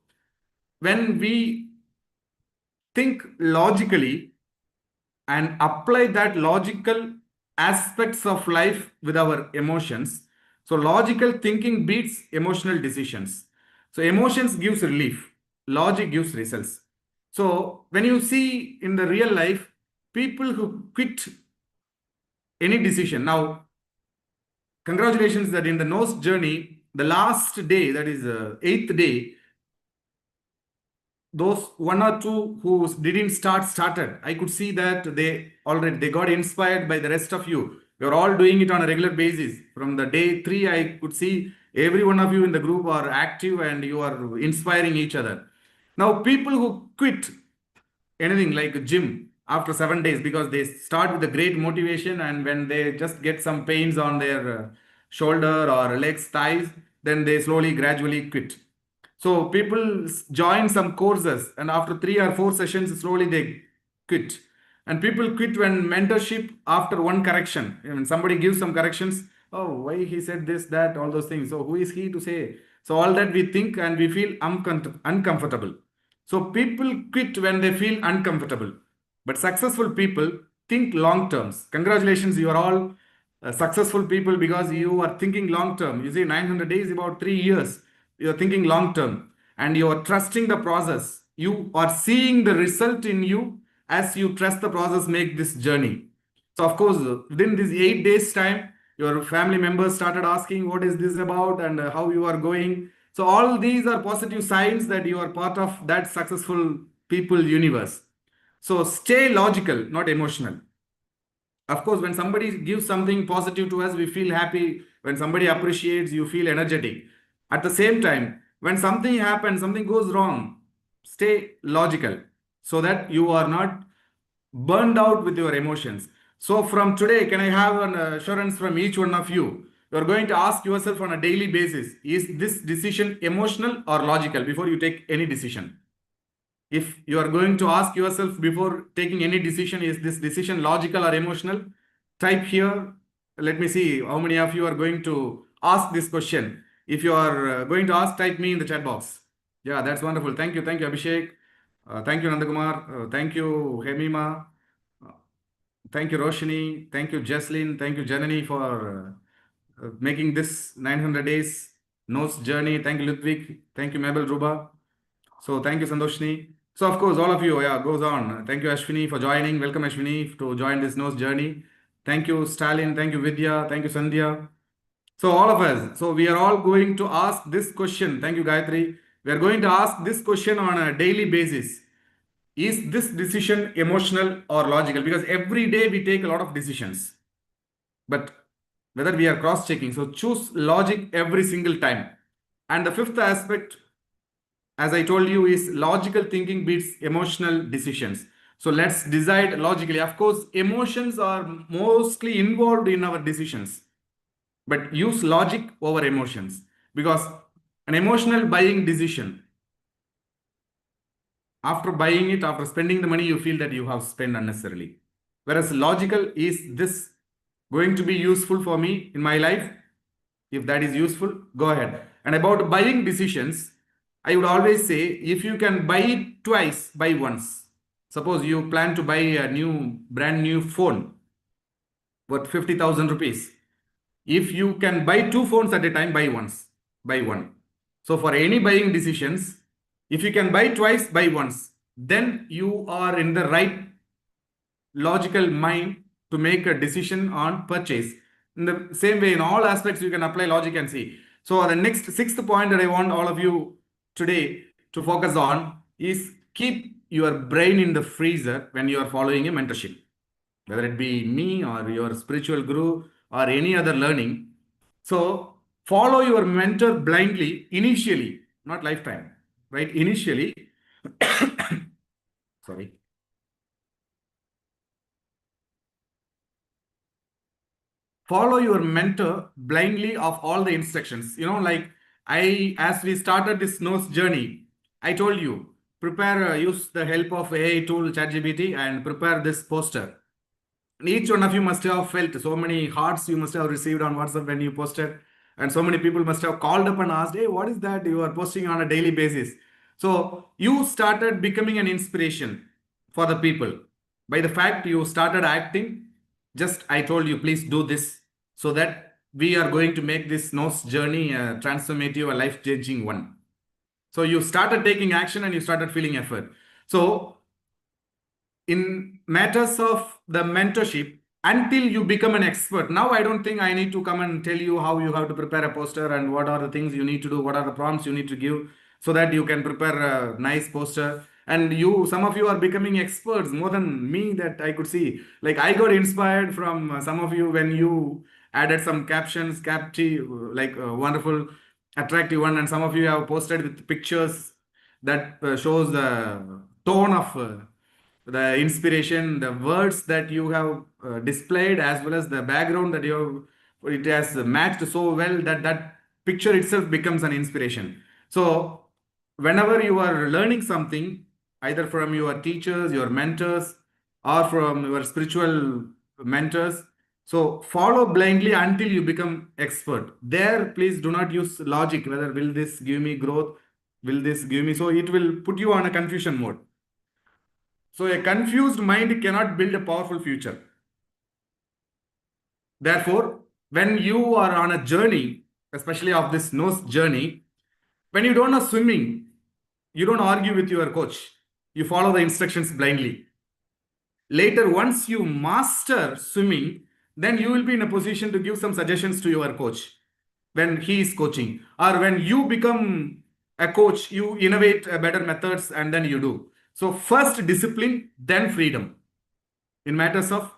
when we think logically and apply that logical aspects of life with our emotions, so logical thinking beats emotional decisions. So emotions gives relief, logic gives results. So when you see in the real life, people who quit any decision. Now, congratulations that in the N.O.S journey, the last day, that is eighth day, those one or two who didn't started. I could see that they got inspired by the rest of you. You're all doing it on a regular basis. From the day 3, I could see every one of you in the group are active and you are inspiring each other. Now, people who quit anything like a gym after 7 days, because they start with a great motivation, and when they just get some pains on their shoulder or legs, thighs, then they slowly gradually quit. So people join some courses, and after 3 or 4 sessions slowly they quit. And people quit when mentorship, after one correction, when somebody gives some corrections, oh, why he said this, that, all those things, so who is he to say? So all that we think and we feel uncomfortable. So people quit when they feel uncomfortable. But successful people think long terms. Congratulations, you are all successful people because you are thinking long term. You see, 900 days, about 3 years. You are thinking long term and you are trusting the process. You are seeing the result in you as you trust the process, make this journey. So, of course, within these 8 days' time, your family members started asking, what is this about and how you are going. So all these are positive signs that you are part of that successful people universe. So stay logical, not emotional. Of course, when somebody gives something positive to us, we feel happy. When somebody appreciates, you feel energetic. At the same time, when something happens, something goes wrong, stay logical so that you are not burned out with your emotions. So from today, can I have an assurance from each one of you? You are going to ask yourself on a daily basis, is this decision emotional or logical before you take any decision? If you are going to ask yourself before taking any decision, is this decision logical or emotional? Type here. Let me see how many of you are going to ask this question. If you are going to ask, type me in the chat box. Yeah, that's wonderful. Thank you, Abhishek. Thank you, Nandakumar. Thank you, Hemima. Thank you, Roshini. Thank you, Jaslyn. Thank you, Janani, for making this 900 days N.O.S.E Journey. Thank you, Ludwig. Thank you, Mabel Ruba. So thank you, Sandoshni. So of course, all of you, yeah, goes on. Thank you, Ashwini, for joining. Welcome, Ashwini, to join this N.O.S.E Journey. Thank you, Stalin. Thank you, Vidya. Thank you, Sandhya. So all of us, so we are all going to ask this question. Thank you, Gayatri. We are going to ask this question on a daily basis. Is this decision emotional or logical? Because every day we take a lot of decisions. But whether we are cross-checking, so choose logic every single time. And the fifth aspect, as I told you, is logical thinking beats emotional decisions. So let's decide logically. Of course, emotions are mostly involved in our decisions, but use logic over emotions, because an emotional buying decision, after buying it, after spending the money, you feel that you have spent unnecessarily. Whereas logical is this going to be useful for me in my life? If that is useful, go ahead. And about buying decisions, I would always say, if you can buy it twice, buy once. Suppose you plan to buy a brand new phone worth 50,000 rupees. If you can buy two phones at a time, buy one. So for any buying decisions, if you can buy twice, buy once, then you are in the right logical mind to make a decision on purchase. In the same way, in all aspects, you can apply logic and see. So the next sixth point that I want all of you today to focus on is keep your brain in the freezer when you are following a mentorship, whether it be me or your spiritual guru or any other learning. So follow your mentor blindly initially, not lifetime, right? Initially, sorry. Follow your mentor blindly of all the instructions. Like as we started this N.O.S.E journey, I told you, prepare, use the help of AI tool ChatGPT and prepare this poster. And each one of you must have felt so many hearts you must have received on WhatsApp when you posted. And so many people must have called up and asked, hey, what is that you are posting on a daily basis? So you started becoming an inspiration for the people. By the fact you started acting, just I told you, please do this so that we are going to make this N.O.S.E journey a transformative, a life-changing one. So you started taking action and you started feeling effort. So in matters of the mentorship, until you become an expert, now I don't think I need to come and tell you how you have to prepare a poster and what are the things you need to do, what are the prompts you need to give so that you can prepare a nice poster. And some of you are becoming experts more than me, that I could see. Like I got inspired from some of you when you added some captions, like wonderful, attractive one. And some of you have posted with pictures that shows the tone of the inspiration, the words that you have displayed, as well as the background that you have, it has matched so well that that picture itself becomes an inspiration. So whenever you are learning something, either from your teachers, your mentors, or from your spiritual mentors, so follow blindly until you become expert. There, please do not use logic, whether will this give me growth, will this give me, so it will put you on a confusion mode. So a confused mind cannot build a powerful future. Therefore, when you are on a journey, especially of this N.O.S.E journey, when you don't know swimming, you don't argue with your coach. You follow the instructions blindly. Later, once you master swimming, then you will be in a position to give some suggestions to your coach when he is coaching. Or when you become a coach, you innovate better methods and then you do. So first discipline, then freedom in matters of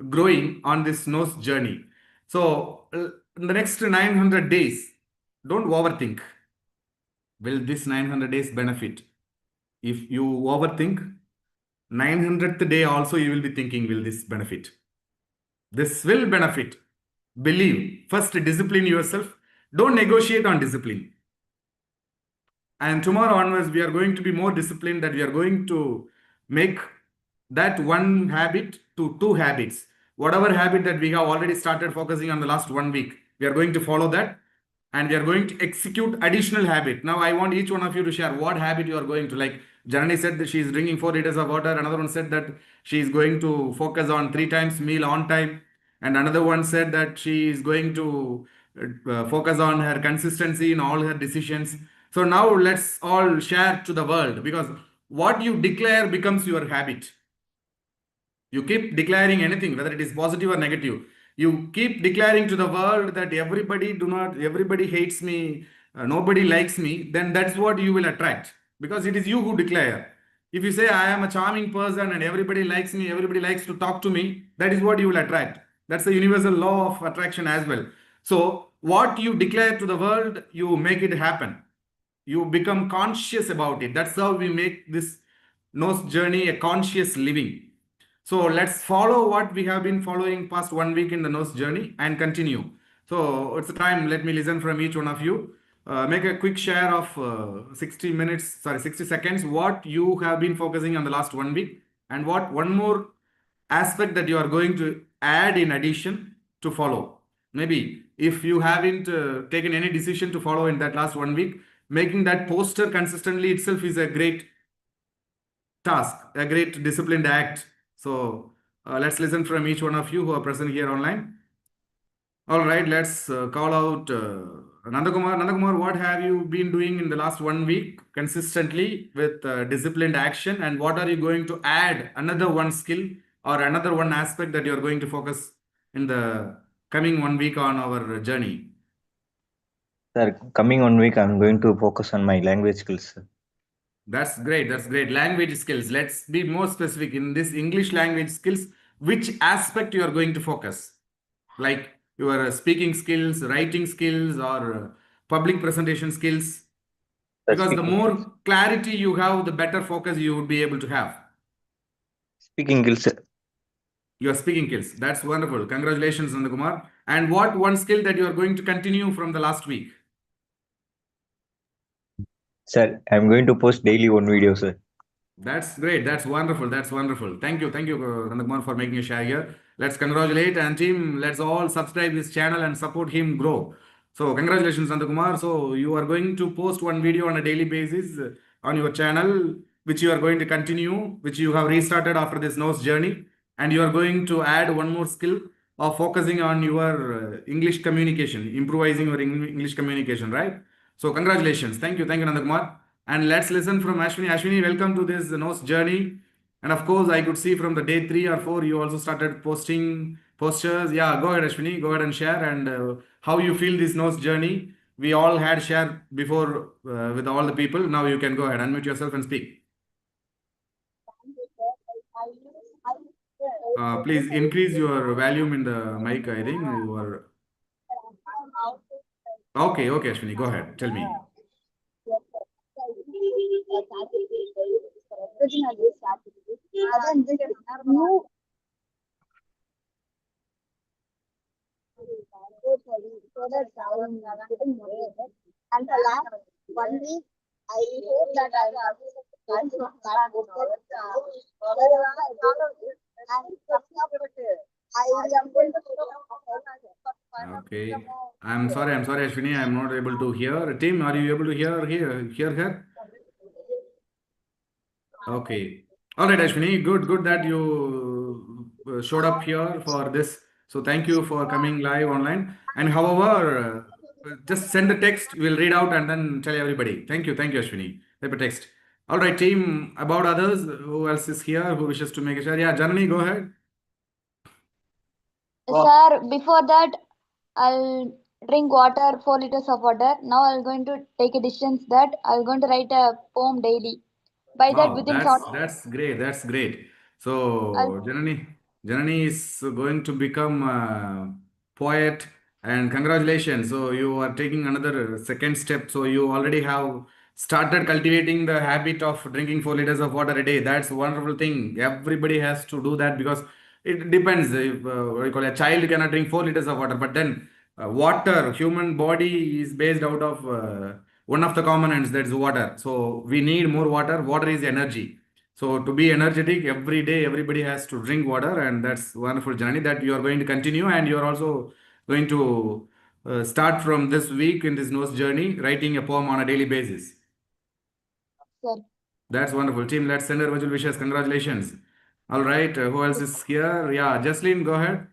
growing on this N.O.S.E journey. So in the next 900 days, don't overthink. Will this 900 days benefit? If you overthink, 900th day also you will be thinking, will this benefit? This will benefit. Believe. First, discipline yourself. Don't negotiate on discipline. And tomorrow onwards, we are going to be more disciplined, that we are going to make that one habit to two habits. Whatever habit that we have already started focusing on the last 1 week, we are going to follow that, and we are going to execute additional habit. Now, I want each one of you to share what habit you are going to, like Janani said that she is drinking 4 liters of water. Another one said that she is going to focus on 3 times meal on time. And another one said that she is going to focus on her consistency in all her decisions. So now let's all share to the world, because what you declare becomes your habit. You keep declaring anything, whether it is positive or negative. You keep declaring to the world that everybody hates me, nobody likes me, then that's what you will attract, because it is you who declare. If you say, I am a charming person and everybody likes me, everybody likes to talk to me, that is what you will attract. That's the universal law of attraction as well. So what you declare to the world, you make it happen. You become conscious about it. That's how we make this N.O.S journey a conscious living. So let's follow what we have been following past 1 week in the N.O.S journey and continue. So it's the time. Let me listen from each one of you. Make a quick share of 60 seconds, what you have been focusing on the last 1 week, and what one more aspect that you are going to add in addition to follow. Maybe if you haven't taken any decision to follow in that last 1 week, making that poster consistently itself is a great task, a great disciplined act. So let's listen from each one of you who are present here online. All right, let's call out Nandakumar. Nandakumar, what have you been doing in the last 1 week consistently with disciplined action, and what are you going to add another one skill or another one aspect that you're going to focus in the coming 1 week on our journey?
Sir, coming 1 week, I'm going to focus on my language skills, sir.
That's great. That's great. Language skills. Let's be more specific in this English language skills. Which aspect you are going to focus? Like your speaking skills, writing skills, or public presentation skills? Because the more clarity you have, the better focus you would be able to have.
Speaking skills, sir.
Your speaking skills. That's wonderful. Congratulations, Nandakumar. And what one skill that you are going to continue from the last week?
Sir, I'm going to post daily one video, sir.
That's great. That's wonderful. That's wonderful. Thank you. Thank you, Nandakumar, for making a share here. Let's congratulate, and team, let's all subscribe this channel and support him grow. So congratulations, Nandakumar. So you are going to post one video on a daily basis on your channel, which you are going to continue, which you have restarted after this N.O.S journey. And you are going to add one more skill of focusing on your English communication, improvising your English communication, right? So congratulations. Thank you. Thank you, Nandakumar. And let's listen from Ashwini. Ashwini, welcome to this N.O.S journey. And of course, I could see from the day 3 or 4, you also started posting posters. Yeah, go ahead, Ashwini. Go ahead and share. And how you feel this N.O.S journey. We all had shared before with all the people. Now you can go ahead, unmute yourself and speak. Please increase your volume in the mic. I think you are. Okay, okay, Ashwini, go ahead. Tell me.
And the last 1 week, I hope that I
Okay. I'm sorry, Ashwini. I'm not able to hear. Tim, are you able to hear her? Okay. All right, Ashwini. Good that you showed up here for this. So thank you for coming live online. And however, just send the text. We'll read out and then tell everybody. Thank you, Ashwini. Type a text. All right, team. About others, who else is here who wishes to make a share? Yeah, Janani, go ahead.
Sir, before that, I'll drink water, 4 liters of water. Now I'm going to take a decision that I'm going to write a poem daily. By that,
Wow,
within
that's great. That's great. So Janani is going to become a poet, and congratulations. So you are taking another second step. So you already have started cultivating the habit of drinking 4 liters of water a day. That's a wonderful thing. Everybody has to do that because it depends. If what you call a child cannot drink 4 liters of water, but then water, human body is based out of one of the components, that's water. So we need more water. Water is energy. So to be energetic every day, everybody has to drink water, and that's wonderful journey that you are going to continue, and you are also going to start from this week in this N.O.S.E journey, writing a poem on a daily basis.
Sir.
That's wonderful. Team, let's send our virtual wishes. Congratulations. All right. Who else is here? Yeah, Jaslyn, go ahead.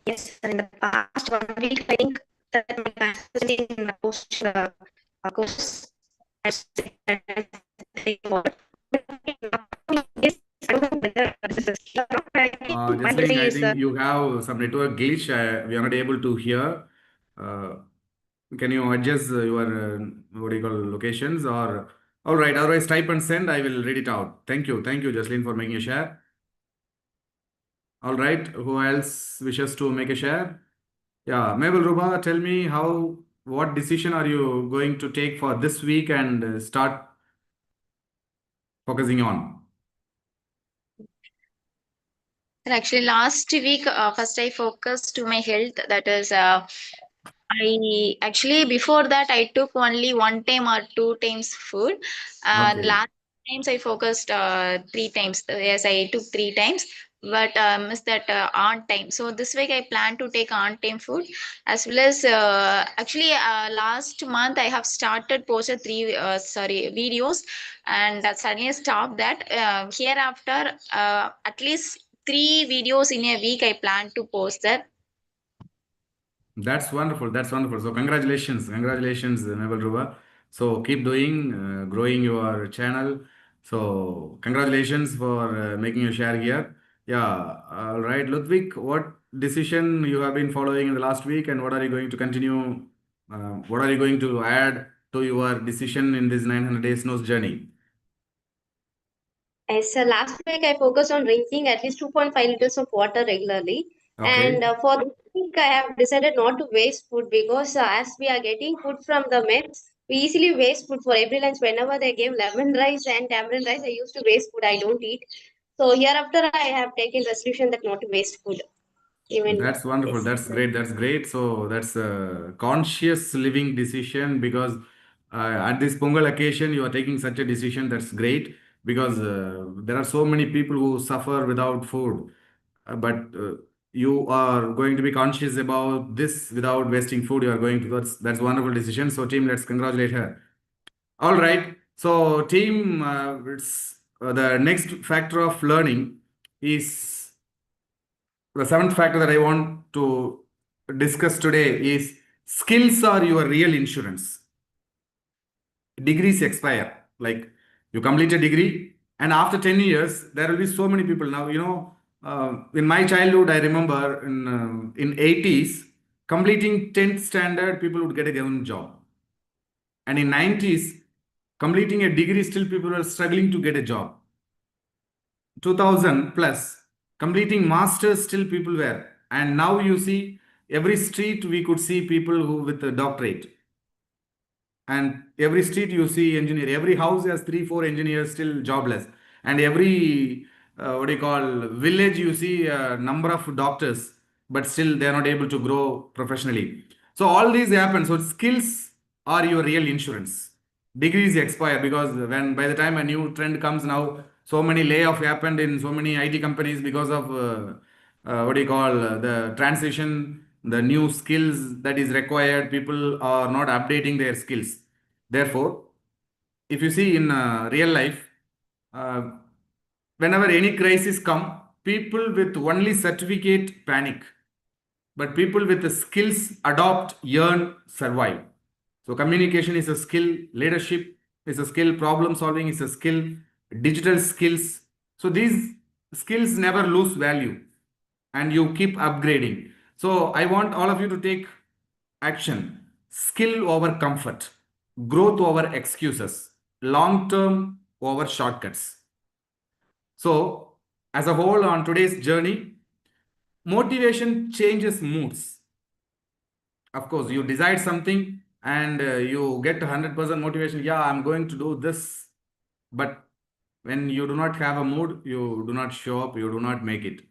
Yes, sir. In the past 1 week, I think that my consistency in the post course has evolved. But yes, I don't know whether this is
Jaslyn, I think you have some network glitch. We are not able to hear. Can you adjust your what do you call locations or all right? Otherwise, type and send. I will read it out. Thank you, Jaslyn, for making a share. All right, who else wishes to make a share? Yeah, Mabel Ruba, tell me what decision are you going to take for this week and start focusing on?
Actually, last week, first I focused to my health. That is, I actually before that I took only 1 time or 2 times food.
Okay.
Last times I focused 3 times. Yes, I took 3 times, but missed that on time. So this week I plan to take on time food, as well as actually last month I have started posted videos, and suddenly stopped that. Hereafter, at least 3 videos in a week I plan to post that.
That's wonderful. So congratulations, Mabel Ruba. So keep doing, growing your channel. So congratulations for making your share here. Yeah. All right, Ludwig, what decision you have been following in the last week, and what are you going to continue? What are you going to add to your decision in this 900 days N.O.S.E journey?
As last week, I focused on drinking at least 2.5 liters of water regularly.
Okay.
And for this week, I have decided not to waste food because as we are getting food from the Mets, we easily waste food for every lunch. Whenever they give lemon rice and tamarind rice, I used to waste food. I don't eat. So hereafter, I have taken resolution that not to waste food. Even
That's wonderful.
yes.
That's great. That's great. So that's a conscious living decision because at this Pongal occasion, you are taking such a decision. That's great because there are so many people who suffer without food. But you are going to be conscious about this without wasting food. You are going to, that's a wonderful decision. So team, let's congratulate her. All right. So team, it's the next factor of learning is the seventh factor that I want to discuss today is skills are your real insurance. Degrees expire. Like you complete a degree, and after 10 years, there will be so many people. Now, in my childhood, I remember in 80s, completing 10th standard, people would get a government job. And in 90s, completing a degree, still people are struggling to get a job. 2000 plus, completing masters, still people were. And now you see every street we could see people who with a doctorate. And every street you see engineer, every house has 3 4 engineers still jobless, and every what do you call village you see a number of doctors, but still they are not able to grow professionally. So all these happen. So skills are your real insurance. Degrees expire because when by the time a new trend comes now, so many layoff happened in so many IT companies because of what do you call the transition, the new skills that is required. People are not updating their skills. Therefore, if you see in real life, uh, whenever any crisis come, people with only certificate panic, but people with the skills adopt, yearn, survive. So communication is a skill, leadership is a skill, problem solving is a skill, digital skills. So these skills never lose value and you keep upgrading. So I want all of you to take action. Skill over comfort, growth over excuses, long term over shortcuts. So, as a whole, on today's journey, motivation changes moods. Of course, you decide something and you get 100% motivation. Yeah, I'm going to do this. But when you do not have a mood, you do not show up, you do not make it.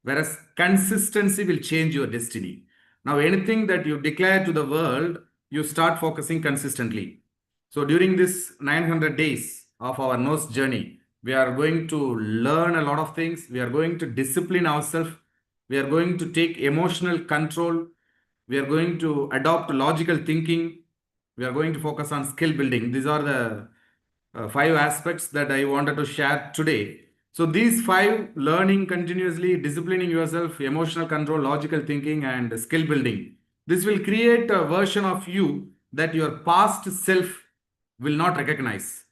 Whereas consistency will change your destiny. Now, anything that you declare to the world, you start focusing consistently. So during this 900 days of our N.O.S journey, we are going to learn a lot of things. We are going to discipline ourselves. We are going to take emotional control. We are going to adopt logical thinking. We are going to focus on skill building. These are the 5 aspects that I wanted to share today. So these 5: learning continuously, disciplining yourself, emotional control, logical thinking, and skill building. This will create a version of you that your past self will not recognize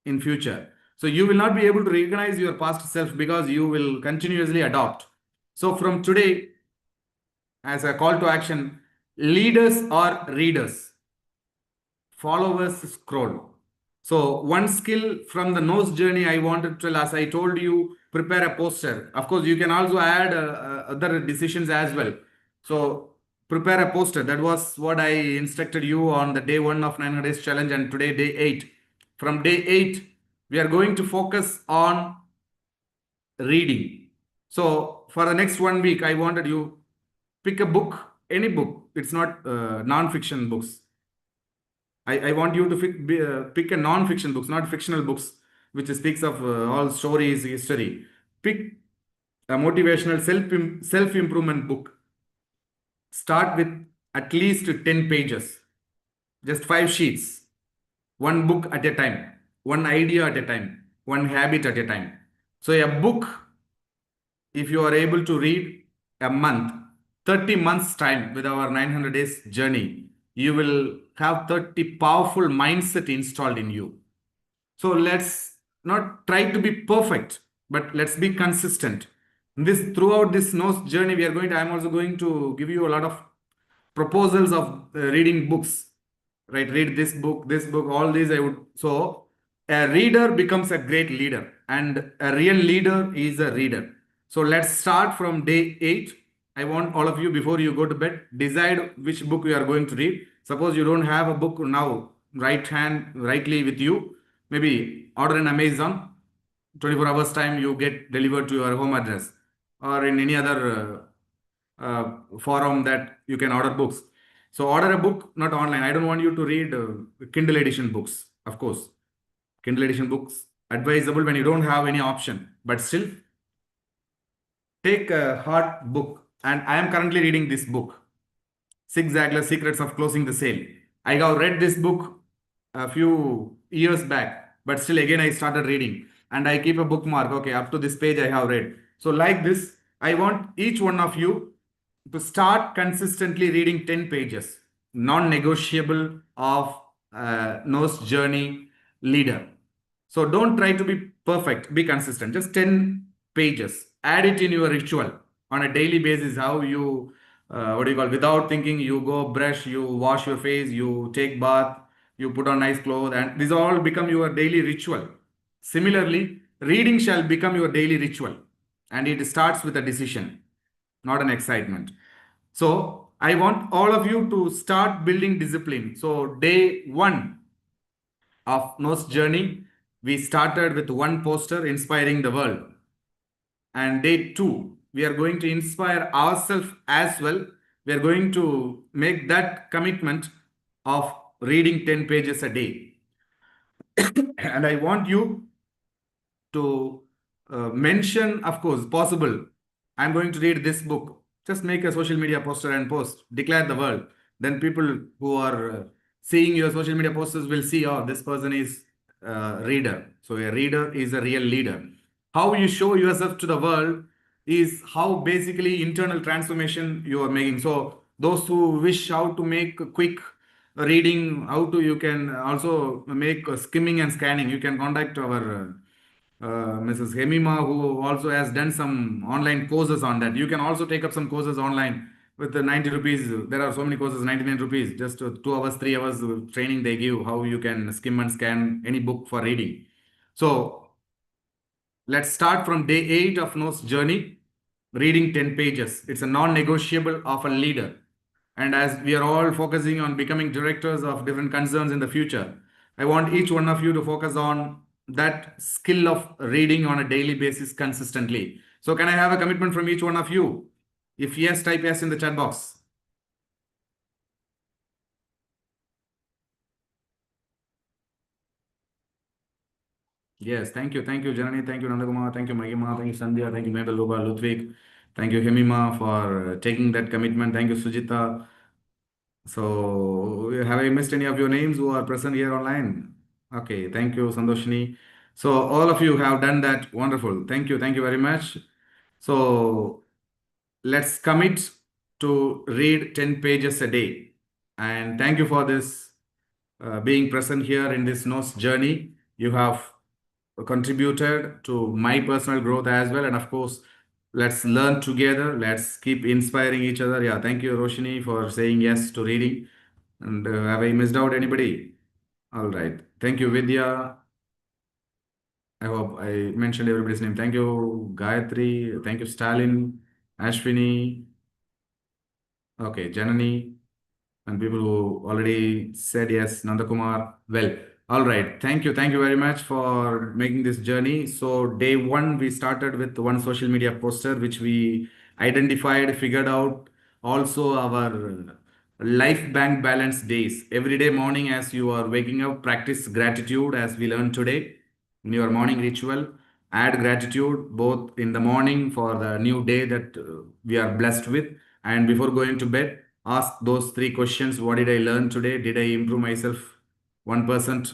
in future. So you will not be able to recognize your past self because you will continuously adopt. So from today, as a call to action, leaders or readers, followers scroll. So one skill from the N.O.S journey I wanted to tell, as I told you, prepare a poster. Of course, you can also add other decisions as well. So prepare a poster. That was what I instructed you on the day 1 of 900 days challenge, and today day 8. From day 8, we are going to focus on reading. So for the next 1 week, I wanted you pick a book, any book. It's not non-fiction books. I want you to pick a non-fiction books, not fictional books, which speaks of all stories, history. Pick a motivational self-improvement book. Start with at least 10 pages, just 5 sheets, one book at a time, one idea at a time, one habit at a time. So a book, if you are able to read a month, 30 months time with our 900 days journey, you will have 30 powerful mindset installed in you. So let's not try to be perfect, but let's be consistent. Throughout this N.O.S journey, I'm also going to give you a lot of proposals of reading books, right? Read this book, all these I would. So a reader becomes a great leader, and a real leader is a reader. So let's start from day 8. I want all of you, before you go to bed, decide which book you are going to read. Suppose you don't have a book now rightly with you, maybe order in Amazon. 24 hours time you get delivered to your home address, or in any other forum that you can order books. So order a book, not online. I don't want you to read Kindle edition books. Of course, Kindle edition books advisable when you don't have any option, but still take a hard book. And I am currently reading this book, Zig Ziglar's Secrets of Closing the Sale. I have read this book a few years back, but still again I started reading, and I keep a bookmark. Okay, up to this page I have read. So like this, I want each one of you to start consistently reading 10 pages, non-negotiable of N.O.S journey leader. So don't try to be perfect, be consistent. Just 10 pages. Add it in your ritual on a daily basis. How you, without thinking, you go brush, you wash your face, you take bath, you put on nice clothes, and these all become your daily ritual. Similarly, reading shall become your daily ritual, and it starts with a decision, not an excitement. So I want all of you to start building discipline. So day 1 of N.O.S journey, we started with one poster inspiring the world. And day 2, we are going to inspire ourselves as well. We are going to make that commitment of reading 10 pages a day. And I want you to mention, of course, possible. I'm going to read this book. Just make a social media poster and post. Declare the world. Then people who are seeing your social media posters will see, oh, this person is a reader. So a reader is a real leader. How you show yourself to the world is how basically internal transformation you are making. So those who wish how to make a quick reading, you can also make skimming and scanning. You can contact our Mrs. Hemima, who also has done some online courses on that. You can also take up some courses online with the 90 rupees. There are so many courses, 99 rupees, just 2 hours, 3 hours training they give, how you can skim and scan any book for reading. So let's start from day 8 of N.O.S journey, reading 10 pages. It's a non-negotiable of a leader. And as we are all focusing on becoming directors of different concerns in the future, I want each one of you to focus on that skill of reading on a daily basis consistently. So can I have a commitment from each one of you? If yes, type yes in the chat box. Yes, thank you. Thank you, Janani. Thank you, Nandakumar. Thank you, Mahima. Thank you, Sandhya. Thank you, Mabel, Loba, Ludwig. Thank you, Hemima, for taking that commitment. Thank you, Sujita. So, have I missed any of your names who are present here online? Okay, thank you, Sandoshini. So, all of you have done that. Wonderful. Thank you very much. So, let's commit to read 10 pages a day. And thank you for this being present here in this N.O.S journey. You have contributed to my personal growth as well. And of course, let's learn together. Let's keep inspiring each other. Yeah, thank you, Roshini, for saying yes to reading. And have I missed out anybody? All right. Thank you, Vidya. I hope I mentioned everybody's name. Thank you, Gayatri. Thank you, Stalin, Ashwini. Okay, Janani. And people who already said yes, Nandakumar. Well, all right. Thank you. Thank you very much for making this journey. So, day one, we started with one social media poster, which we identified, figured out. Also, our life bank balance days. Every day morning, as you are waking up, practice gratitude, as we learned today in your morning ritual. Add gratitude both in the morning for the new day that we are blessed with, and before going to bed ask those three questions. What did I learn today? Did I improve myself 1%?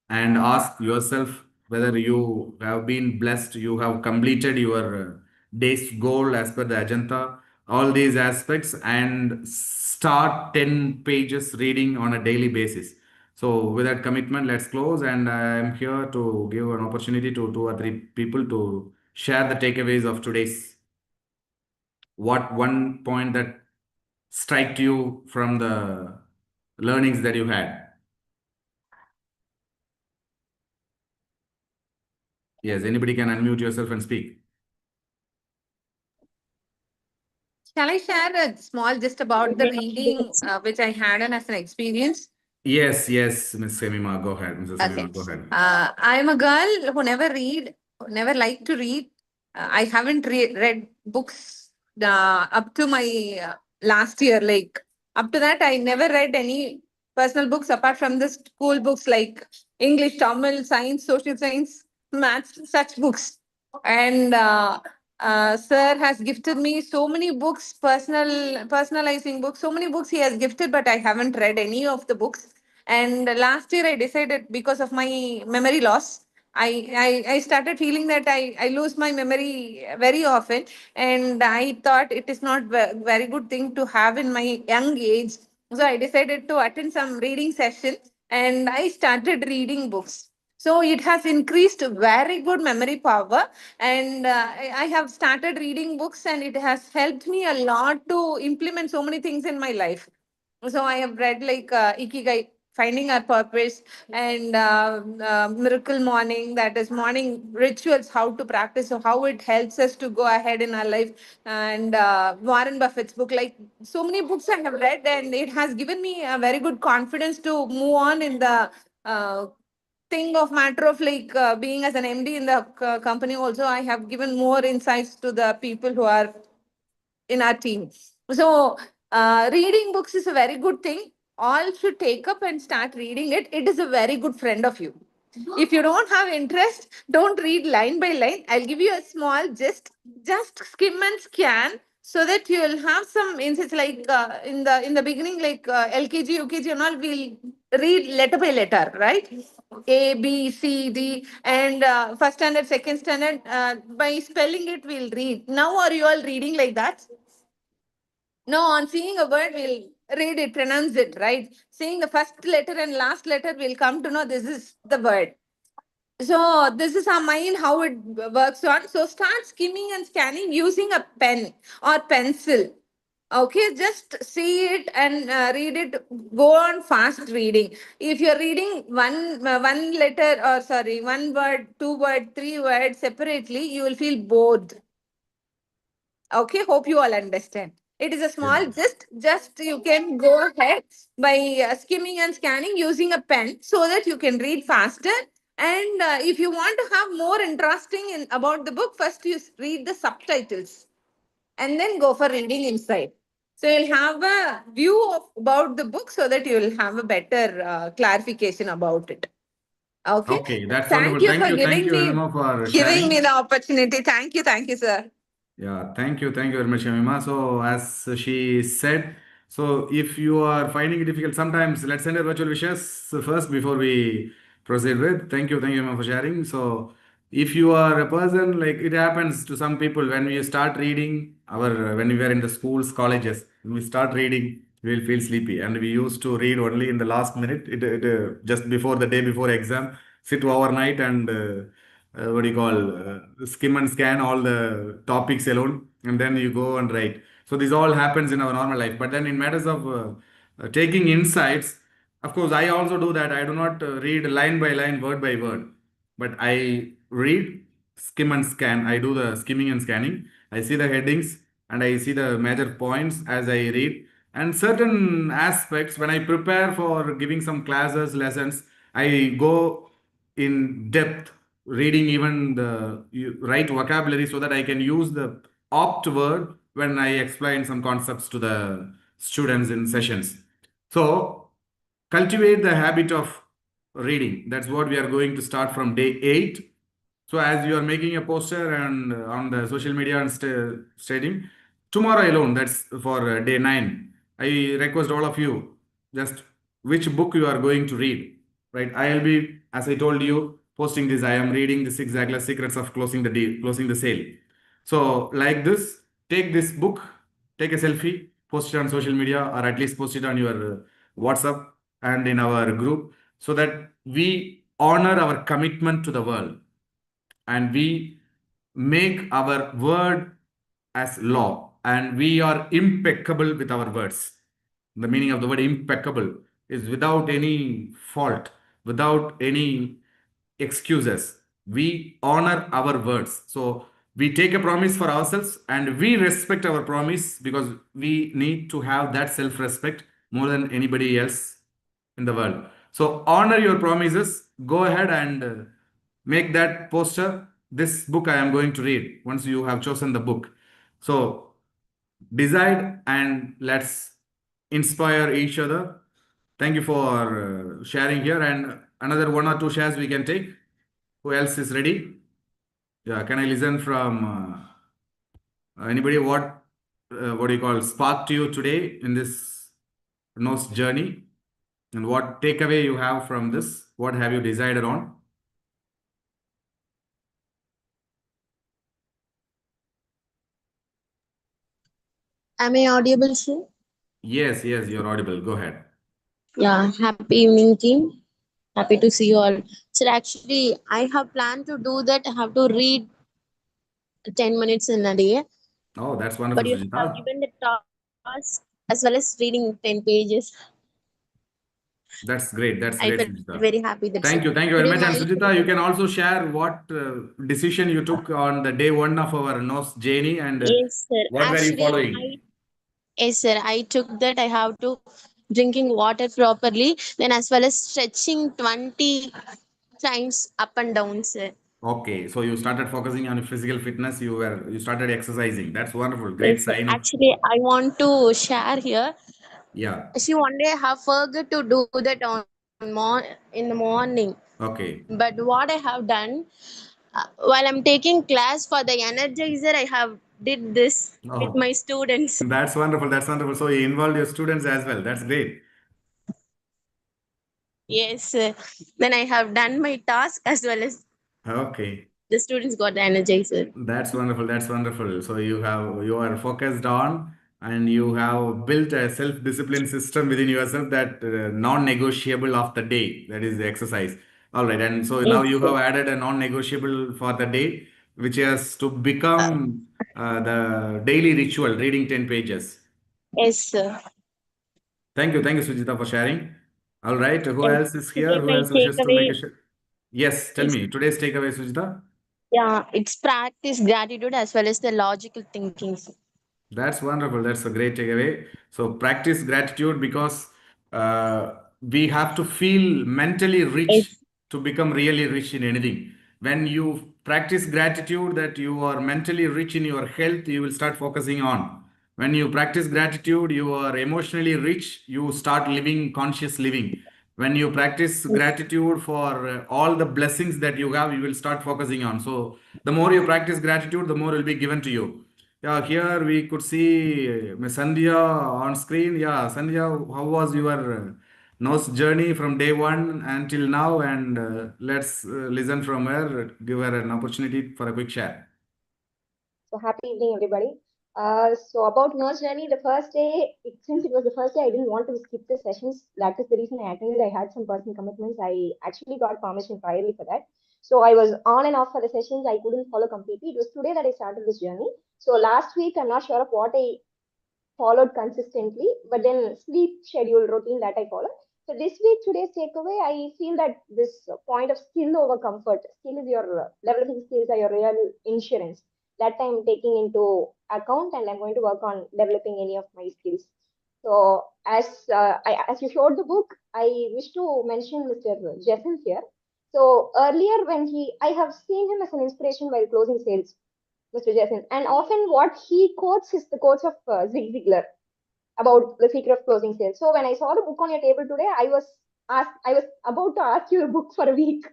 And ask yourself whether you have been blessed, you have completed your day's goal as per the agenda, all these aspects, and start 10 pages reading on a daily basis. So with that commitment, let's close, and I am here to give an opportunity to two or three people to share the takeaways of today's. What one point that strike you from the learnings that you had? Yes, anybody can unmute yourself and speak.
Shall I share a small just about the reading which I had as an experience?
Yes, Miss Semima, go ahead. Mrs.
Okay.
Semima, go ahead.
I'm a girl who never read, who never liked to read. I haven't read books up to my last year. Like up to that, I never read any personal books apart from the school books like English, Tamil, science, social science, maths, such books. And sir has gifted me so many books, personalizing books, so many books he has gifted, but I haven't read any of the books. And last year I decided, because of my memory loss, I started feeling that I lose my memory very often, and I thought it is not very good thing to have in my young age. So I decided to attend some reading session, and I started reading books. So it has increased very good memory power, and I have started reading books, and it has helped me a lot to implement so many things in my life. So I have read like Ikigai, Finding Our Purpose, and Miracle Morning, that is morning rituals, how to practice, so how it helps us to go ahead in our life, and Warren Buffett's book. Like so many books I have read, and it has given me a very good confidence to move on in the thing of matter of like being as an MD in the company. Also, I have given more insights to the people who are in our team. So, reading books is a very good thing. All should take up and start reading it. It is a very good friend of you. If you don't have interest, don't read line by line. I'll give you a small just skim and scan so that you'll have some insights. Like in the beginning, like LKG, UKG, and all, we'll read letter by letter, right? A, B, C, D, and first standard, second standard. By spelling it, we'll read. Now, are you all reading like that? No, on seeing a word, we'll read it, pronounce it, right? Seeing the first letter and last letter, we'll come to know this is the word. So this is our mind, how it works on. So start skimming and scanning using a pen or pencil. Okay, just see it and read it. Go on fast reading. If you're reading one letter, or sorry, one word, two word, three words separately, you will feel bored. Okay, hope you all understand. It is a small just you can go ahead by skimming and scanning using a pen so that you can read faster. And if you want to have more interesting about the book, first you read the subtitles and then go for reading inside. So you'll have a view about the book so that you will have a better clarification about it. Okay.
Okay, that's
Thank
wonderful.
you
Thank
for
you. Thank
giving
you,
me
Emma, for
giving me
sharing.
the opportunity. Thank you, sir.
Yeah, thank you very much, Emma. So, as she said, so if you are finding it difficult, sometimes let's send a virtual wishes first before we proceed with. Thank you, Emma, for sharing. So, if you are a person like it happens to some people when we start reading our when we were in the schools, colleges, when we start reading, we will feel sleepy, and we used to read only in the last minute, just before the day before exam, sit overnight and. What do you call skim and scan all the topics alone and then you go and write. So this all happens in our normal life, but then in matters of taking insights, of course I also do that. I do not read line by line, word by word, but I read, skim and scan. I do the skimming and scanning. I see the headings and I see the major points as I read, and certain aspects when I prepare for giving some classes lessons, I go in depth, reading even the right vocabulary so that I can use the opt word when I explain some concepts to the students in sessions. So cultivate the habit of reading. That's what we are going to start from day 8. So as you are making a poster and on the social media and stating, tomorrow alone, that's for day 9, I request all of you just which book you are going to read, right? I'll be, as I told you, posting this. I am reading the 6 Zagler Secrets of Closing the Deal, Closing the Sale. So like this, take this book, take a selfie, post it on social media, or at least post it on your WhatsApp and in our group, so that we honor our commitment to the world and we make our word as law, and we are impeccable with our words. The meaning of the word impeccable is without any fault, without any excuses. We honor our words. So we take a promise for ourselves and we respect our promise because we need to have that self respect more than anybody else in the world. So honor your promises. Go ahead and make that poster. This book I am going to read once you have chosen the book. So decide and let's inspire each other. Thank you for sharing here, and another 1 or 2 shares we can take. Who else is ready? Yeah, can I listen from anybody? What do you call sparked you today in this N.O.S journey, and what takeaway you have from this? What have you decided on?
Am I audible, sir?
Yes, you're audible. Go ahead.
Yeah, happy evening, team. Happy to see you all. So actually, I have planned to do that. I have to read 10 minutes in a day.
Oh, that's wonderful,
But you have
Sujita.
given the task as well as reading 10 pages.
That's great.
I felt
Sujita.
very happy that
Thank you very
today
much. And
my
Sujita, you can also share what decision you took on the day 1 of our N.O.S journey and
yes, sir.
what were you following?
Yes, sir. I took that. I have to drinking water properly, then as well as stretching 20 times up and down, sir.
Okay, so you started focusing on physical fitness. You started exercising. That's wonderful. Great
Yes, sir.
sign of
Actually, I want to share here.
yeah.
See, one day I have forgot to do that in the morning.
Okay.
But what I have done while I'm taking class for the energizer, I have did this with
Oh,
my students.
that's wonderful. That's wonderful. So you involved your students as well. That's great.
Yes, sir. Then I have done my task as well as
Okay.
the students got the energizer.
That's wonderful. That's wonderful. So you are focused on and you have built a self-discipline system within yourself that non-negotiable of the day. That is the exercise. All right. And so now
Yes,
you
sir.
have added a non-negotiable for the day, which has to become the daily ritual, reading 10 pages.
Yes, sir.
Thank you, Sujita, for sharing. All right. Who
Yes.
else is here?
Today
Who
my
else wishes to make a
takeaway
share? Yes, tell
is,
me. Today's takeaway, Sujita.
yeah, it's practice gratitude as well as the logical thinking.
That's wonderful. That's a great takeaway. So practice gratitude because we have to feel mentally rich to become really rich in anything. When you practice gratitude, that you are mentally rich in your health, you will start focusing on. When you practice gratitude, you are emotionally rich, you start living conscious living. When you practice gratitude for all the blessings that you have, you will start focusing on. So the more you practice gratitude, the more will be given to you. Yeah, here we could see Miss Sandhya on screen. Yeah, Sandhya, how was your nose journey from day one until now? And let's listen from her, give her an opportunity for a quick share.
So happy evening, everybody. So about N.O.S Journey, the first day, since it was the first day, I didn't want to skip the sessions. That is the reason I attended. I had some personal commitments. I actually got permission priorly for that. So I was on and off for the sessions. I couldn't follow completely. It was today that I started this journey. So last week, I'm not sure of what I followed consistently, but then sleep schedule routine that I followed. So this week, today's takeaway, I feel that this point of skill over comfort, skill is your developing skills are your real insurance. That I'm taking into account, and I'm going to work on developing any of my skills. So as you showed the book, I wish to mention Mr. Jessen here. So earlier when I have seen him as an inspiration while closing sales, Mr. Jason. And often what he quotes is the quotes of Zig Ziglar about the secret of closing sales. So when I saw the book on your table today, I was about to ask you a book for a week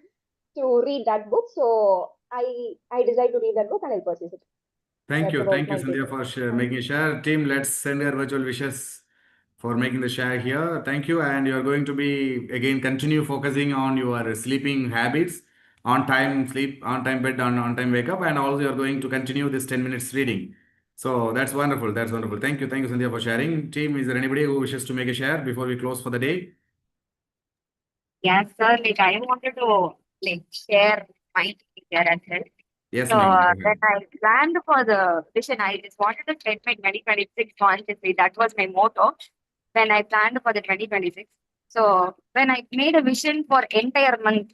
to read that book. So I decided to read that book and I'll purchase it.
Thank
That's
you.
about
Thank you,
my
Sandhya, for making a share. Team, let's send her virtual wishes for making the share here. Thank you. And you're going to be, again, continue focusing on your sleeping habits, on time sleep, on time bed, on time wake up. And also you're going to continue this 10 minutes reading. So that's wonderful. That's wonderful. Thank you. Thank you, Sandhya, for sharing. Team, is there anybody who wishes to make a share before we close for the day?
Yes, sir. Like I wanted to share my thing here as well.
Yes,
So
ma'am. Go
when
ahead.
I planned for the vision, I just wanted to set my 2026 consciously. That was my motto when I planned for the 2026. So when I made a vision for entire month,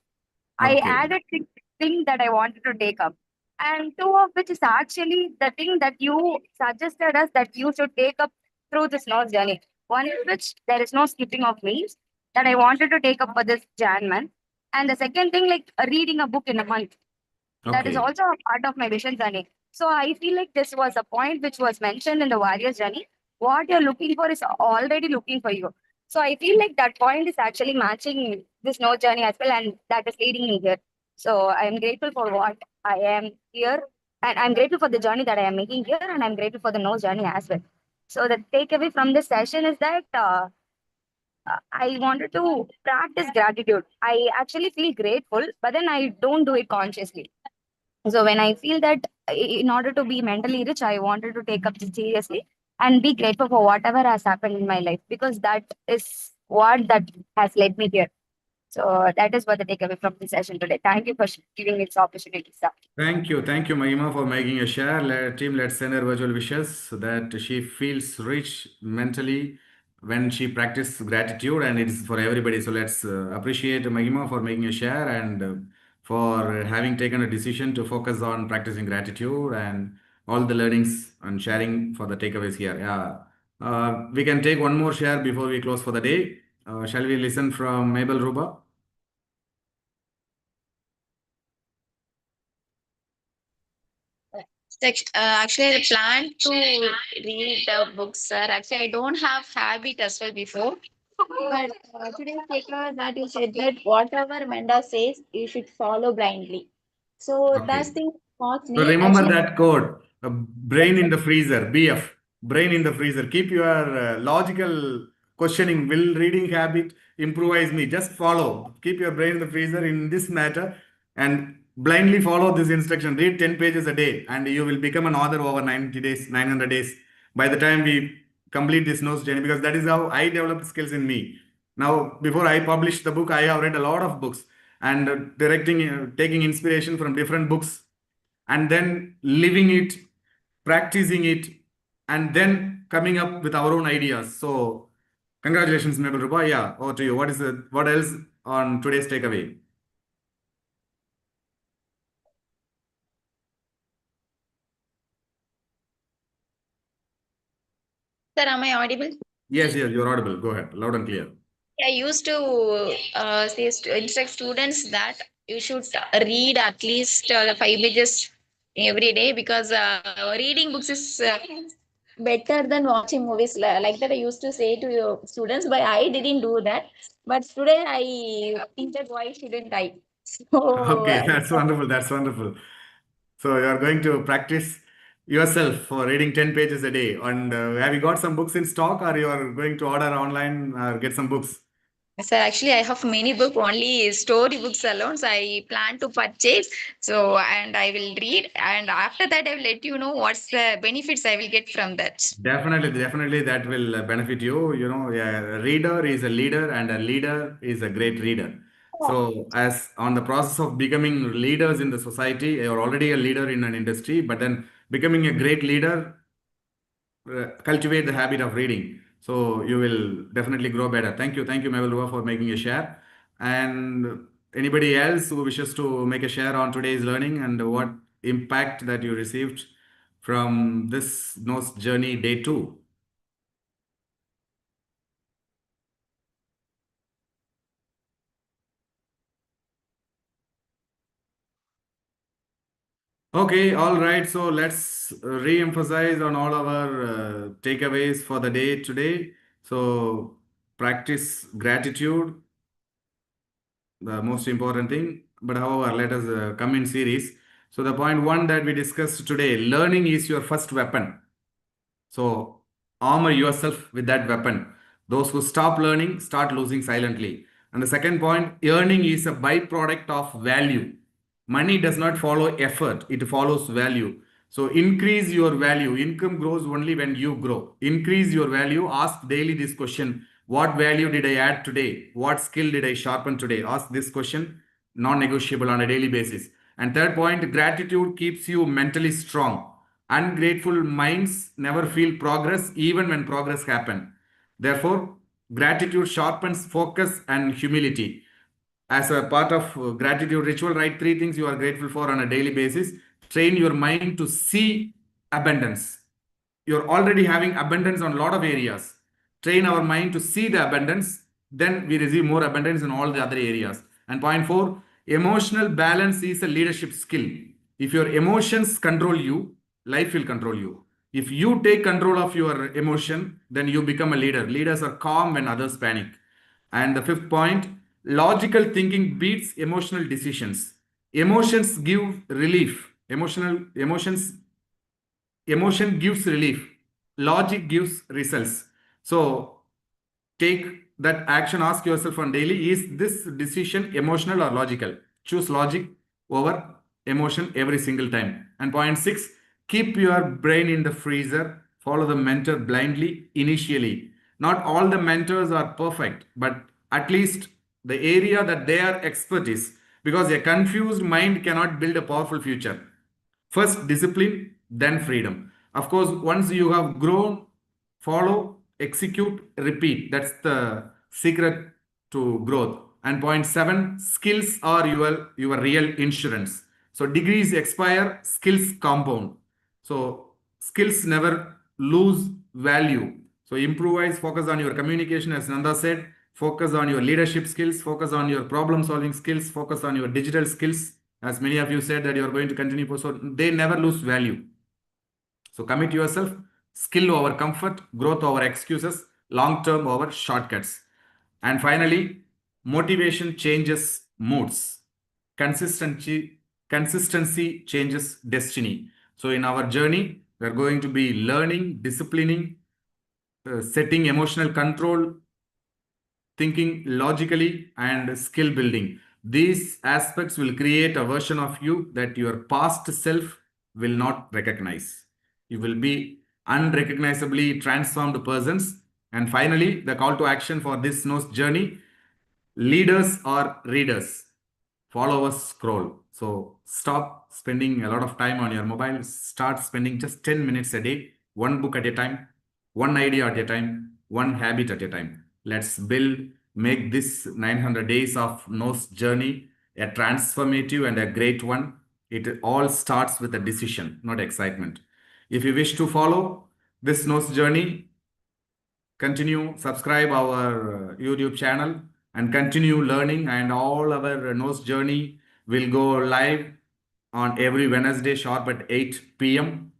I
Okay.
added six things that I wanted to take up. And two of which is actually the thing that you suggested us that you should take up through this N.O.S journey. One is which there is no skipping of meals that I wanted to take up for this Jan month. And the second thing, like reading a book in a month. That is
Okay.
also a part of my vision journey. So I feel like this was a point which was mentioned in the warrior's journey. What you're looking for is already looking for you. So I feel like that point is actually matching this no journey as well, and that is leading me here. So I'm grateful for what I am here, and I'm grateful for the journey that I am making here, and I'm grateful for the no journey as well. So the takeaway from this session is that I wanted to practice gratitude. I actually feel grateful, but then I don't do it consciously. So when I feel that in order to be mentally rich, I wanted to take up this seriously and be grateful for whatever has happened in my life because that is what that has led me here. So that is what the takeaway from this session today. Thank you for giving me this opportunity, sir.
Thank you. Thank you, Mahima, for making a share. Team, let's send her virtual wishes so that she feels rich mentally when she practices gratitude, and it's for everybody. So let's appreciate Mahima for making a share and for having taken a decision to focus on practicing gratitude and all the learnings and sharing for the takeaways here. Yeah. We can take one more share before we close for the day. Shall we listen from Mabel Ruba?
Actually, I plan to read the books, sir. Actually, I don't have habit as well before. But today's takeaway that you said that whatever Menda says, you should follow blindly. So that's
Okay.
the taught
So
me.
remember
Actually,
that code, brain in the freezer, BF, brain in the freezer. Keep your logical questioning, will reading habit improvise me? Just follow. Keep your brain in the freezer in this matter and blindly follow this instruction. Read 10 pages a day and you will become an author over 90 days, 900 days. By the time we complete this nose journey, because that is how I developed skills in me. Now, before I published the book, I have read a lot of books and taking inspiration from different books and then living it, practicing it, and then coming up with our own ideas. So, congratulations, Mabel Ruba. Yeah, over to you. What else on today's takeaway?
Sir, am I audible?
Yes, you're audible. Go ahead, loud and clear.
I used to instruct students that you should read at least 5 pages every day, because reading books is better than watching movies. Like that, I used to say to your students, but I didn't do that. But today I think that why shouldn't I? So
Okay, that's wonderful. That's wonderful. So you are going to practice yourself for reading 10 pages a day. And have you got some books in stock, or you are going to order online or get some books?
sir, actually, I have many books, only story books alone. So I plan to purchase. So, and I will read, and after that, I will let you know what's the benefits I will get from that.
Definitely, that will benefit you. You know, a reader is a leader, and a leader is a great reader. So, as on the process of becoming leaders in the society, you're already a leader in an industry, but then becoming a great leader, cultivate the habit of reading. So you will definitely grow better. Thank you, Mevlua, for making a share. And anybody else who wishes to make a share on today's learning and what impact that you received from this N.O.S Journey Day 2? Okay, all right. So let's re-emphasize on all our takeaways for the day today. So practice gratitude, the most important thing. But however, let us come in series. So the point one that we discussed today, learning is your first weapon. So armor yourself with that weapon. Those who stop learning start losing silently. And the second point, earning is a byproduct of value. Money does not follow effort, it follows value. So increase your value. Income grows only when you grow. Increase your value. Ask daily this question: what value did I add today? What skill did I sharpen today? Ask this question, non-negotiable on a daily basis. And third point, gratitude keeps you mentally strong. Ungrateful minds never feel progress even when progress happens. Therefore, gratitude sharpens focus and humility. As a part of gratitude ritual, write three things you are grateful for on a daily basis. Train your mind to see abundance. You're already having abundance on a lot of areas. Train our mind to see the abundance, then we receive more abundance in all the other areas. And point four, emotional balance is a leadership skill. If your emotions control you, life will control you. If you take control of your emotion, then you become a leader. Leaders are calm when others panic. And the fifth point, logical thinking beats emotional decisions. Emotions give relief. Emotion gives relief. Logic gives results. So take that action. Ask yourself on daily, is this decision emotional or logical? Choose logic over emotion every single time. And point six, keep your brain in the freezer. Follow the mentor blindly initially. Not all the mentors are perfect, but at least the area that they are expert is, because a confused mind cannot build a powerful future. First discipline, then freedom. Of course, once you have grown, follow, execute, repeat. That's the secret to growth. And point seven, skills are your real insurance. So degrees expire, skills compound. So skills never lose value. So improvise, focus on your communication, as Nanda said, focus on your leadership skills, focus on your problem solving skills, focus on your digital skills. As many of you said that you are going to continue, so they never lose value. So commit yourself, skill over comfort, growth over excuses, long term over shortcuts. And finally, motivation changes moods. Consistency changes destiny. So in our journey, we are going to be learning, disciplining, setting emotional control, thinking logically, and skill building. These aspects will create a version of you that your past self will not recognize. You will be unrecognizably transformed persons. And finally, the call to action for this N.O.S journey, leaders or readers, followers scroll. So stop spending a lot of time on your mobile. Start spending just 10 minutes a day, one book at a time, one idea at a time, one habit at a time. Let's make this 900 days of N.O.S journey a transformative and a great one. It all starts with a decision, not excitement. If you wish to follow this N.O.S journey, continue, subscribe our YouTube channel and continue learning, and all our N.O.S journey will go live on every Wednesday sharp at 8 p.m.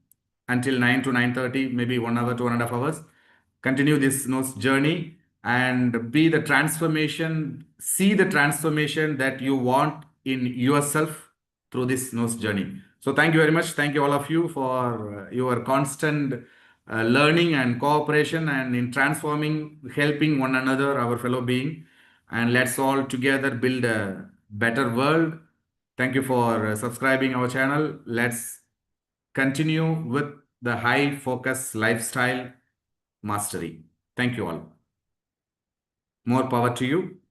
until 9 to 9:30, maybe 1 hour, 2.5 hours. Continue this N.O.S journey and be the transformation, see the transformation that you want in yourself through this N.O.S journey. So thank you very much. Thank you all of you for your constant learning and cooperation and in transforming, helping one another, our fellow being. And let's all together build a better world. Thank you for subscribing our channel. Let's continue with the high focus lifestyle mastery. Thank you all. More power to you.